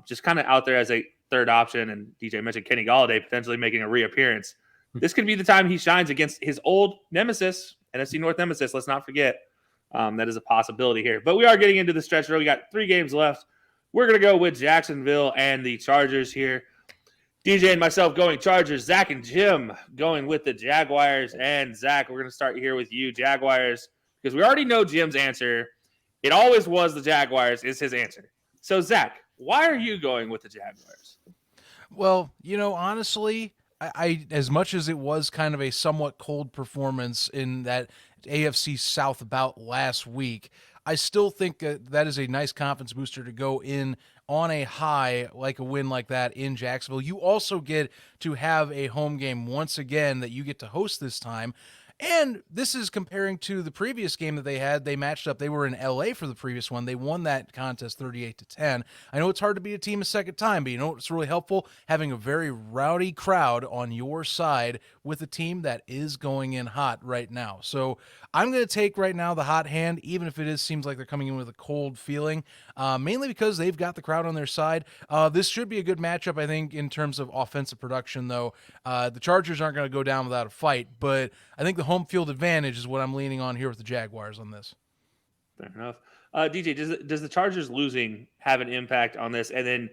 S2: Just kind of out there as a third option. And DJ mentioned Kenny Golladay potentially making a reappearance. This could be the time he shines against his old nemesis, NFC North nemesis. Let's not forget. That is a possibility here. But we are getting into the stretch row. We got 3 games left. We're going to go with Jacksonville and the Chargers here. DJ and myself going Chargers. Zach and Jim going with the Jaguars. And Zach, we're going to start here with you, Jaguars, because we already know Jim's answer. It always was the Jaguars is his answer. So, Zach, why are you going with the Jaguars?
S1: Well, honestly, I as much as it was kind of a somewhat cold performance in that AFC South bout last week, I still think that is a nice confidence booster to go in on a high, like a win like that in Jacksonville. You also get to have a home game once again that you get to host this time. And this is comparing to the previous game that they had. They matched up. They were in LA for the previous one. They won that contest 38-10. I know it's hard to beat a team a second time, but it's really helpful? Having a very rowdy crowd on your side with a team that is going in hot right now. So I'm going to take right now the hot hand, even if it seems like they're coming in with a cold feeling, mainly because they've got the crowd on their side. This should be a good matchup, I think, in terms of offensive production, though. The Chargers aren't going to go down without a fight, but I think the home field advantage is what I'm leaning on here with the Jaguars on this.
S2: Fair enough. DJ, does the Chargers losing have an impact on this? And then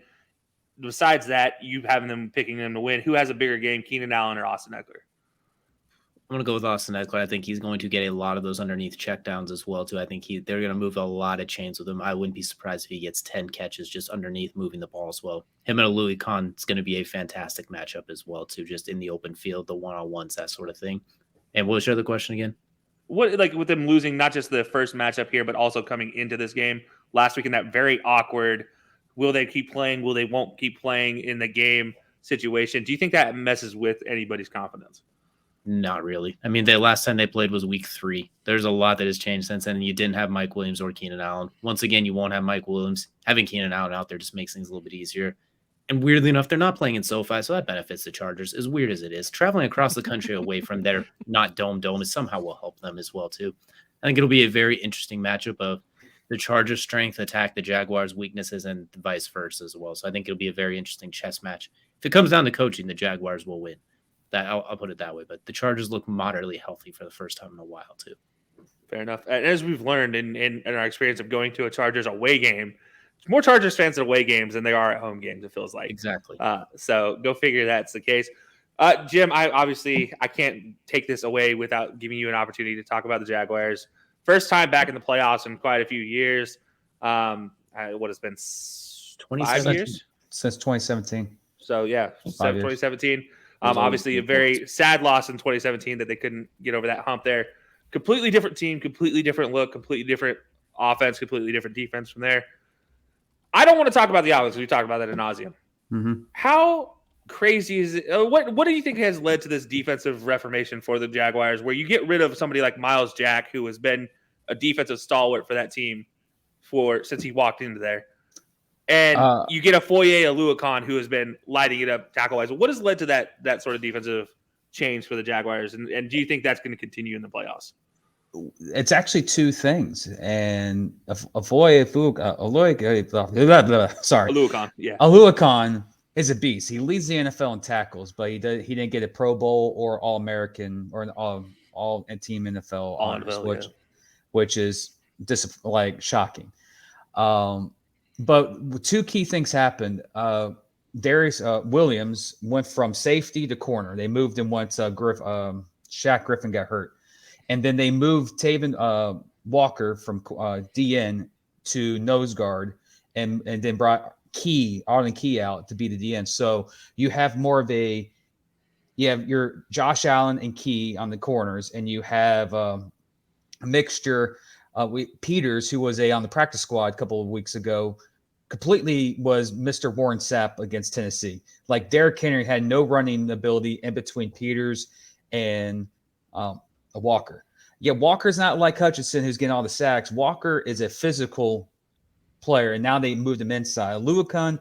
S2: besides that, you having them picking them to win, who has a bigger game, Keenan Allen or Austin Eckler?
S3: I'm going to go with Austin Eckler. I think he's going to get a lot of those underneath checkdowns as well, too. I think they're going to move a lot of chains with him. I wouldn't be surprised if he gets 10 catches just underneath moving the ball as well. Him and Louis Khan is going to be a fantastic matchup as well, too, just in the open field, the one-on-ones, that sort of thing. And what was your other question again?
S2: What, like, with them losing not just the first matchup here, but also coming into this game last week in that very awkward, will they keep playing, will they won't keep playing in the game situation? Do you think that messes with anybody's confidence?
S3: Not really. I mean, the last time they played was week 3. There's a lot that has changed since then. You didn't have Mike Williams or Keenan Allen. Once again, you won't have Mike Williams. Having Keenan Allen out there just makes things a little bit easier. And weirdly enough, they're not playing in SoFi, so that benefits the Chargers, as weird as it is. Traveling across the country away from their not dome is somehow will help them as well, too. I think it'll be a very interesting matchup of the Chargers' strength attack the Jaguars' weaknesses and vice versa as well. So I think it'll be a very interesting chess match. If it comes down to coaching, the Jaguars will win. That I'll put it that way. But the Chargers look moderately healthy for the first time in a while, too.
S2: Fair enough. And as we've learned in our experience of going to a Chargers away game, there's more Chargers fans at away games than there are at home games, it feels like.
S3: Exactly.
S2: So go figure that's the case. Jim, I can't take this away without giving you an opportunity to talk about the Jaguars. First time back in the playoffs in quite a few years. What has been 5 years?
S4: Since 2017.
S2: So, yeah, 2017. Obviously, a very sad loss in 2017 that they couldn't get over that hump there. Completely different team, completely different look, completely different offense, completely different defense from there. I don't want to talk about the offense. We talked about that ad nauseum.
S4: Mm-hmm.
S2: How crazy is it? What do you think has led to this defensive reformation for the Jaguars, where you get rid of somebody like Miles Jack, who has been a defensive stalwart for that team since he walked into there, and you get a Foye Oluokun who has been lighting it up tackle-wise? What has led to that sort of defensive change for the Jaguars, and do you think that's going to continue in the playoffs?
S4: It's actually two things, and Oluokun is a beast. He leads the NFL in tackles, but he didn't get a Pro Bowl or All-American or an all-team NFL honors, which is just shocking. But two key things happened. Darius Williams went from safety to corner. They moved him once Shaq Griffin got hurt. And then they moved Taven Walker from DN to nose guard and then brought Arlen Key out to be the DN. So you have more of you have your Josh Allen and Key on the corners, and you have a mixture with Peters, who was on the practice squad a couple of weeks ago, completely was Mr. Warren Sapp against Tennessee. Like Derrick Henry had no running ability in between Peters and Walker. Yeah, Walker's not like Hutchinson, who's getting all the sacks. Walker is a physical player, and now they moved him inside. Luakun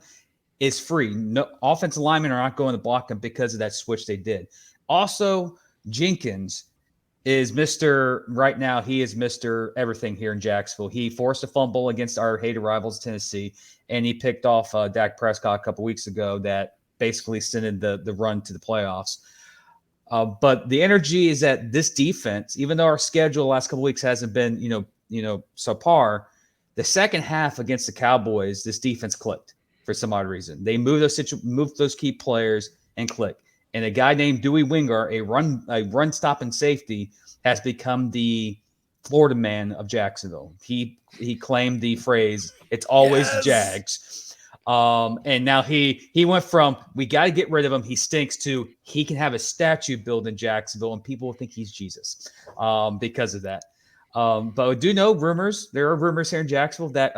S4: is free. No offensive linemen are not going to block him because of that switch they did. Also, Jenkins is right now, he is Mr. Everything here in Jacksonville. He forced a fumble against our hated rivals, Tennessee, and he picked off Dak Prescott a couple weeks ago that basically sent the run to the playoffs. But the energy is that this defense, even though our schedule the last couple of weeks hasn't been, subpar, the second half against the Cowboys, this defense clicked for some odd reason. They moved those key players and clicked. And a guy named Dewey Wingard, a run stopping safety, has become the Florida man of Jacksonville. He claimed the phrase, "It's always the Jags." And now he went from we got to get rid of him, he stinks, to he can have a statue built in Jacksonville and people will think he's Jesus because of that. But I do know there are rumors here in Jacksonville that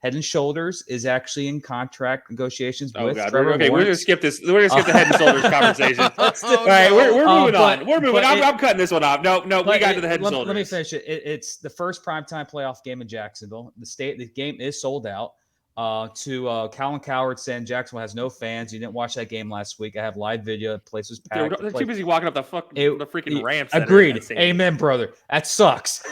S4: Head and Shoulders is actually in contract negotiations with Trevor Lawrence.
S2: We're going to skip this. We're going to skip the Head and Shoulders conversation. All right, we're moving on. We're moving. I'm cutting this one off. No, we got to the Head and Shoulders.
S4: Let me finish it. It's the first primetime playoff game in Jacksonville. The game is sold out. To Colin Coward saying Jacksonville has no fans. You didn't watch that game last week. I have live video. The place was packed.
S2: They're too busy walking up the freaking ramps.
S4: Agreed. Amen, brother. That sucks.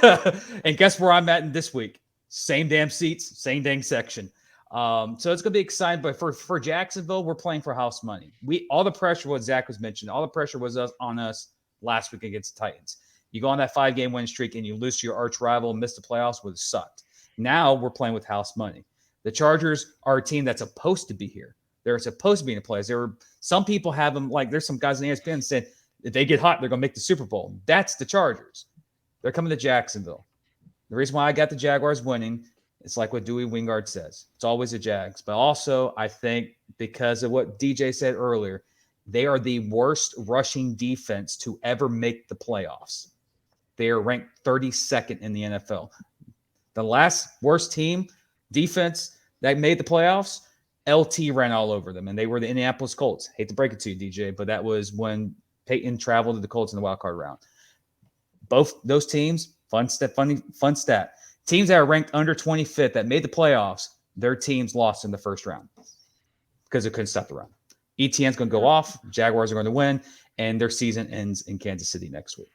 S4: And guess where I'm at this week? Same damn seats, same dang section. So it's gonna be exciting. But for Jacksonville, we're playing for house money. All the pressure, what Zach was mentioning, all the pressure was on us last week against the Titans. You go on that 5-game win streak and you lose to your arch rival and miss the playoffs, would have sucked. Now we're playing with house money. The Chargers are a team that's supposed to be here. They're supposed to be in the playoffs. Some people have them, like there's some guys in ESPN said if they get hot, they're going to make the Super Bowl. That's the Chargers. They're coming to Jacksonville. The reason why I got the Jaguars winning, it's like what Dewey Wingard says. It's always the Jags. But also, I think because of what DJ said earlier, they are the worst rushing defense to ever make the playoffs. They are ranked 32nd in the NFL. The last worst team defense that made the playoffs, LT ran all over them, and they were the Indianapolis Colts. Hate to break it to you, DJ, but that was when Peyton traveled to the Colts in the wild card round. Both those teams, fun stat. Teams that are ranked under 25th that made the playoffs, their teams lost in the first round because they couldn't stop the run. ETN's going to go off. Jaguars are going to win, and their season ends in Kansas City next week.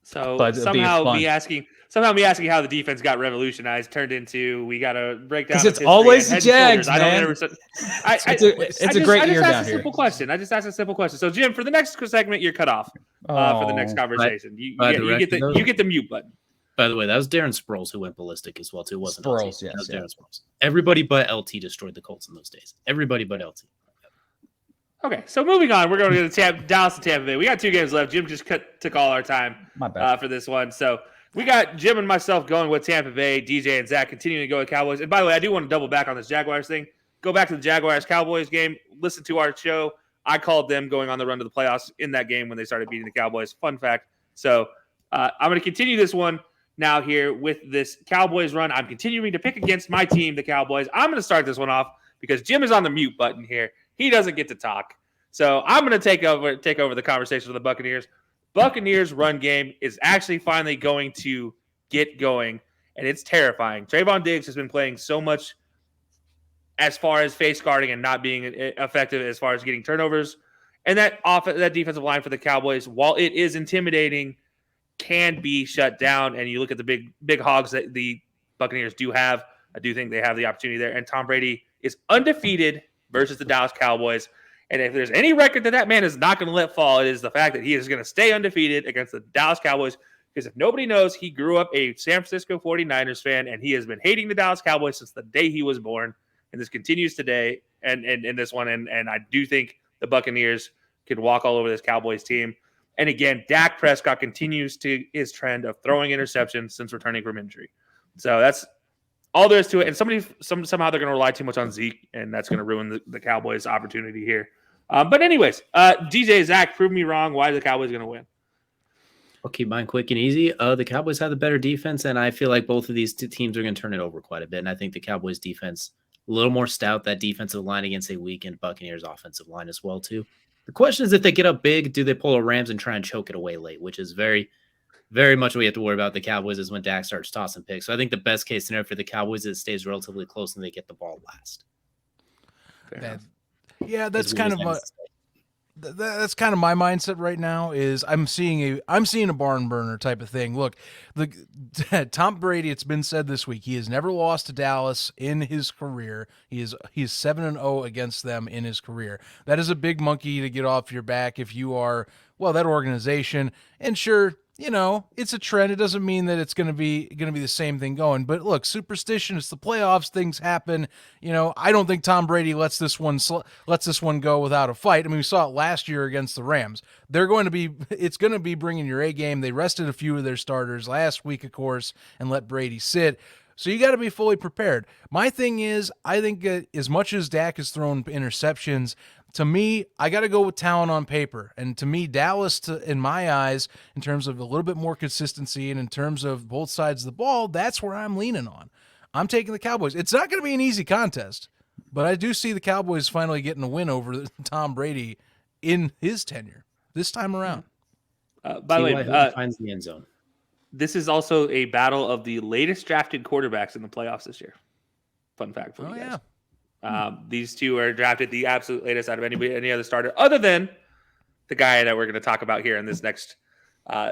S2: So somehow me asking how the defense got revolutionized turned into we got to break down.
S4: Because it's always the Jags, man.
S2: It's a great year down here. I just asked a simple question. So Jim, for the next segment, you're cut off for the next conversation. You get the mute button.
S3: By the way, that was Darren Sproles who went ballistic as well too. It wasn't
S4: Sproles?
S3: LT.
S4: Yes,
S3: that was Darren Sproles. Everybody but LT destroyed the Colts in those days. Everybody but LT.
S2: Okay, so moving on, we're going to go to Dallas and Tampa Bay. We got 2 games left. Jim just took all our time for this one. So we got Jim and myself going with Tampa Bay, DJ and Zach continuing to go with Cowboys. And by the way, I do want to double back on this Jaguars thing. Go back to the Jaguars-Cowboys game. Listen to our show. I called them going on the run to the playoffs in that game when they started beating the Cowboys. Fun fact. So I'm going to continue this one now here with this Cowboys run. I'm continuing to pick against my team, the Cowboys. I'm going to start this one off because Jim is on the mute button here. He doesn't get to talk. So I'm going to take over the conversation with the Buccaneers. Buccaneers run game is actually finally going to get going, and it's terrifying. Trayvon Diggs has been playing so much as far as face guarding and not being effective as far as getting turnovers. And that defensive line for the Cowboys, while it is intimidating, can be shut down. And you look at the big hogs that the Buccaneers do have. I do think they have the opportunity there. And Tom Brady is undefeated versus the Dallas Cowboys. And if there's any record that man is not going to let fall, it is the fact that he is going to stay undefeated against the Dallas Cowboys. Because if nobody knows, he grew up a San Francisco 49ers fan, and he has been hating the Dallas Cowboys since the day he was born. And this continues today and in this one. And I do think the Buccaneers could walk all over this Cowboys team. And again, Dak Prescott continues to his trend of throwing interceptions since returning from injury. So that's all there is to it. And somehow they're going to rely too much on Zeke, and that's going to ruin the Cowboys' opportunity here. But anyways, DJ, Zach, prove me wrong. Why are the Cowboys going to win?
S3: I'll keep mine quick and easy. The Cowboys have the better defense, and I feel like both of these two teams are going to turn it over quite a bit. And I think the Cowboys' defense a little more stout. That defensive line against a weakened Buccaneers offensive line as well too. The question is, if they get up big, do they pull a Rams and try and choke it away late? Which is very, very much what we have to worry about. The Cowboys is when Dak starts tossing picks. So I think the best case scenario for the Cowboys is it stays relatively close and they get the ball last.
S1: That's kind of that's kind of my mindset right now. Is I'm seeing a barn burner type of thing. Look, Tom Brady. It's been said this week he has never lost to Dallas in his career. He's 7-0 against them in his career. That is a big monkey to get off your back if you are that organization. And sure, it's a trend. It doesn't mean that it's going to be the same thing going. But look, superstition. It's the playoffs. Things happen. I don't think Tom Brady lets this one go without a fight. I mean, we saw it last year against the Rams. It's going to be bringing your A game. They rested a few of their starters last week, of course, and let Brady sit. So you got to be fully prepared. My thing is, I think as much as Dak has thrown interceptions, to me, I got to go with talent on paper. And to me, Dallas, in my eyes, in terms of a little bit more consistency and in terms of both sides of the ball, that's where I'm leaning on. I'm taking the Cowboys. It's not going to be an easy contest, but I do see the Cowboys finally getting a win over Tom Brady in his tenure this time around.
S3: By the way, finds the end zone.
S2: This is also a battle of the latest drafted quarterbacks in the playoffs this year. Fun fact for you guys. Yeah. These two are drafted the absolute latest out of any other starter, other than the guy that we're going to talk about here in this next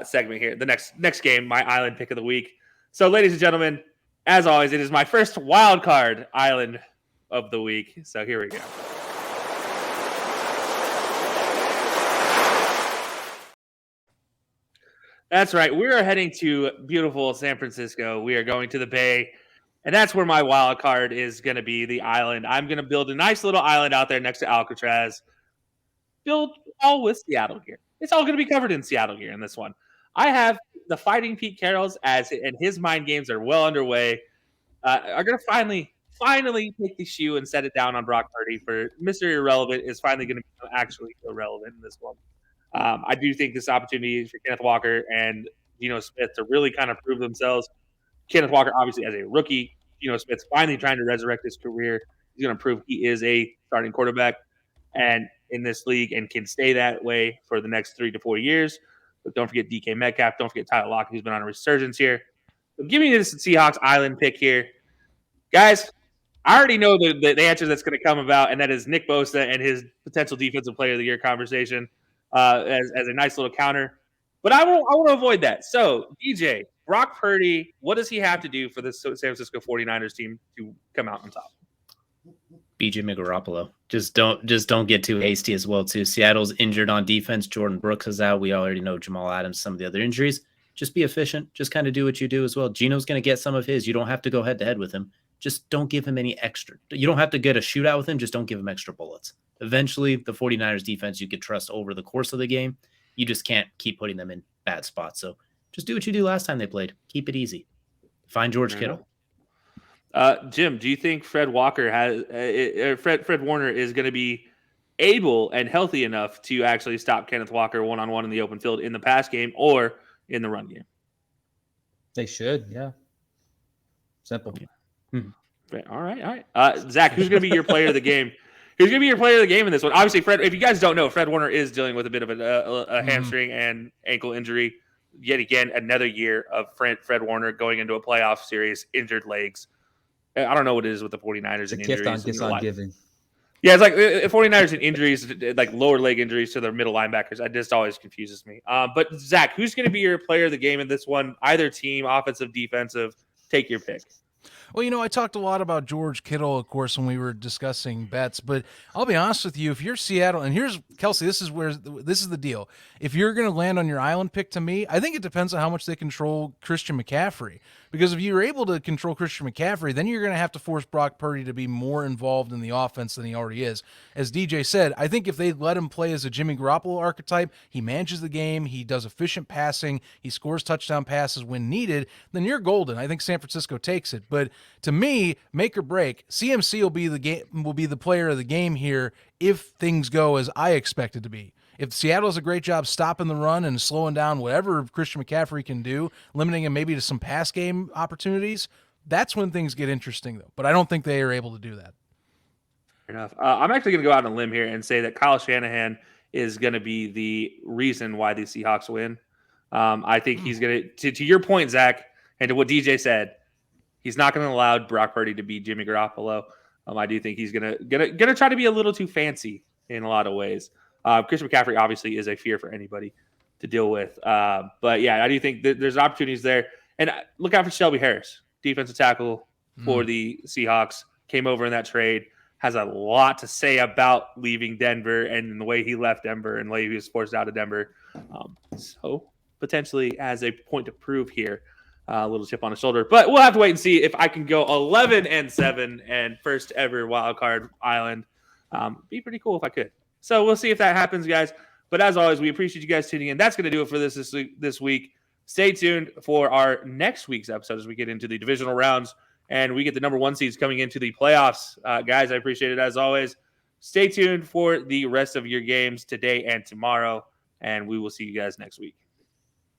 S2: segment here. The next game, my island pick of the week. So, ladies and gentlemen, as always, it is my first wild card island of the week. So here we go. That's right. We are heading to beautiful San Francisco. We are going to the Bay. And that's where my wild card is going to be, the island. I'm going to build a nice little island out there next to Alcatraz. Build all with Seattle gear. It's all going to be covered in Seattle gear in this one. I have the Fighting Pete Carrolls, and his mind games are well underway. Are going to finally take the shoe and set it down on Brock Purdy for Mr. Irrelevant is finally going to be actually irrelevant in this one. I do think this opportunity for Kenneth Walker and Geno Smith to really kind of prove themselves. Kenneth Walker, obviously, as a rookie. Geno Smith's finally trying to resurrect his career. He's going to prove he is a starting quarterback and in this league and can stay that way for the next 3 to 4 years. But don't forget DK Metcalf. Don't forget Tyler Lockett, who's been on a resurgence here. So give me this Seahawks Island pick here. Guys, I already know the answer that's going to come about, and that is Nick Bosa and his potential Defensive Player of the Year conversation as a nice little counter. But I want to avoid that. So, DJ, Brock Purdy, what does he have to do for the San Francisco 49ers team to come out on top?
S3: BJ McGaroppolo. Just don't get too hasty as well, too. Seattle's injured on defense. Jordan Brooks is out. We already know Jamal Adams, some of the other injuries. Just be efficient. Just kind of do what you do as well. Geno's going to get some of his. You don't have to go head-to-head with him. Just don't give him any extra. You don't have to get a shootout with him. Just don't give him extra bullets. Eventually, the 49ers defense you could trust over the course of the game. You just can't keep putting them in bad spots. So just do what you do last time they played. Keep it easy. Find George Kittle.
S2: Jim, do you think Fred Warner is going to be able and healthy enough to actually stop Kenneth Walker one-on-one in the open field in the pass game or in the run game?
S4: They should, yeah. Simple.
S2: All right. Zach, who's going to be your player of the game? Who's going to be your player of the game in this one? Obviously, Fred. If you guys don't know, Fred Warner is dealing with a bit of a hamstring and ankle injury. Yet again, another year of Fred Warner going into a playoff series, injured legs. I don't know what it is with the 49ers and injuries.
S4: Gift on giving.
S2: Yeah, it's like 49ers and injuries, like lower leg injuries to their middle linebackers. That just always confuses me. But Zach, who's going to be your player of the game in this one? Either team, offensive, defensive. Take your pick.
S1: Well, I talked a lot about George Kittle, of course, when we were discussing bets, but I'll be honest with you, if you're Seattle, and here's Kelcey, this is the deal. If you're going to land on your island pick, to me, I think it depends on how much they control Christian McCaffrey. Because if you're able to control Christian McCaffrey, then you're going to have to force Brock Purdy to be more involved in the offense than he already is. As DJ said, I think if they let him play as a Jimmy Garoppolo archetype, he manages the game, he does efficient passing, he scores touchdown passes when needed, then you're golden. I think San Francisco takes it. But to me, make or break, CMC will be the player of the game here if things go as I expect it to be. If Seattle does a great job stopping the run and slowing down whatever Christian McCaffrey can do, limiting him maybe to some pass game opportunities, that's when things get interesting, though. But I don't think they are able to do that.
S2: Fair enough. I'm actually going to go out on a limb here and say that Kyle Shanahan is going to be the reason why the Seahawks win. I think he's going to your point, Zach, and to what DJ said, he's not going to allow Brock Purdy to be Jimmy Garoppolo. I do think he's gonna try to be a little too fancy in a lot of ways. Christian McCaffrey obviously is a fear for anybody to deal with. But yeah, I do think that there's opportunities there. And look out for Shelby Harris, defensive tackle for the Seahawks, came over in that trade, has a lot to say about leaving Denver and the way he left Denver and the way he was forced out of Denver. So potentially as a point to prove here, a little chip on his shoulder. But we'll have to wait and see if I can go 11-7 and first ever wild card island. Be pretty cool if I could. So we'll see if that happens, guys. But as always, we appreciate you guys tuning in. That's going to do it for this week. Stay tuned for our next week's episode as we get into the divisional rounds and we get the number 1 seeds coming into the playoffs. Guys, I appreciate it as always. Stay tuned for the rest of your games today and tomorrow, and we will see you guys next week.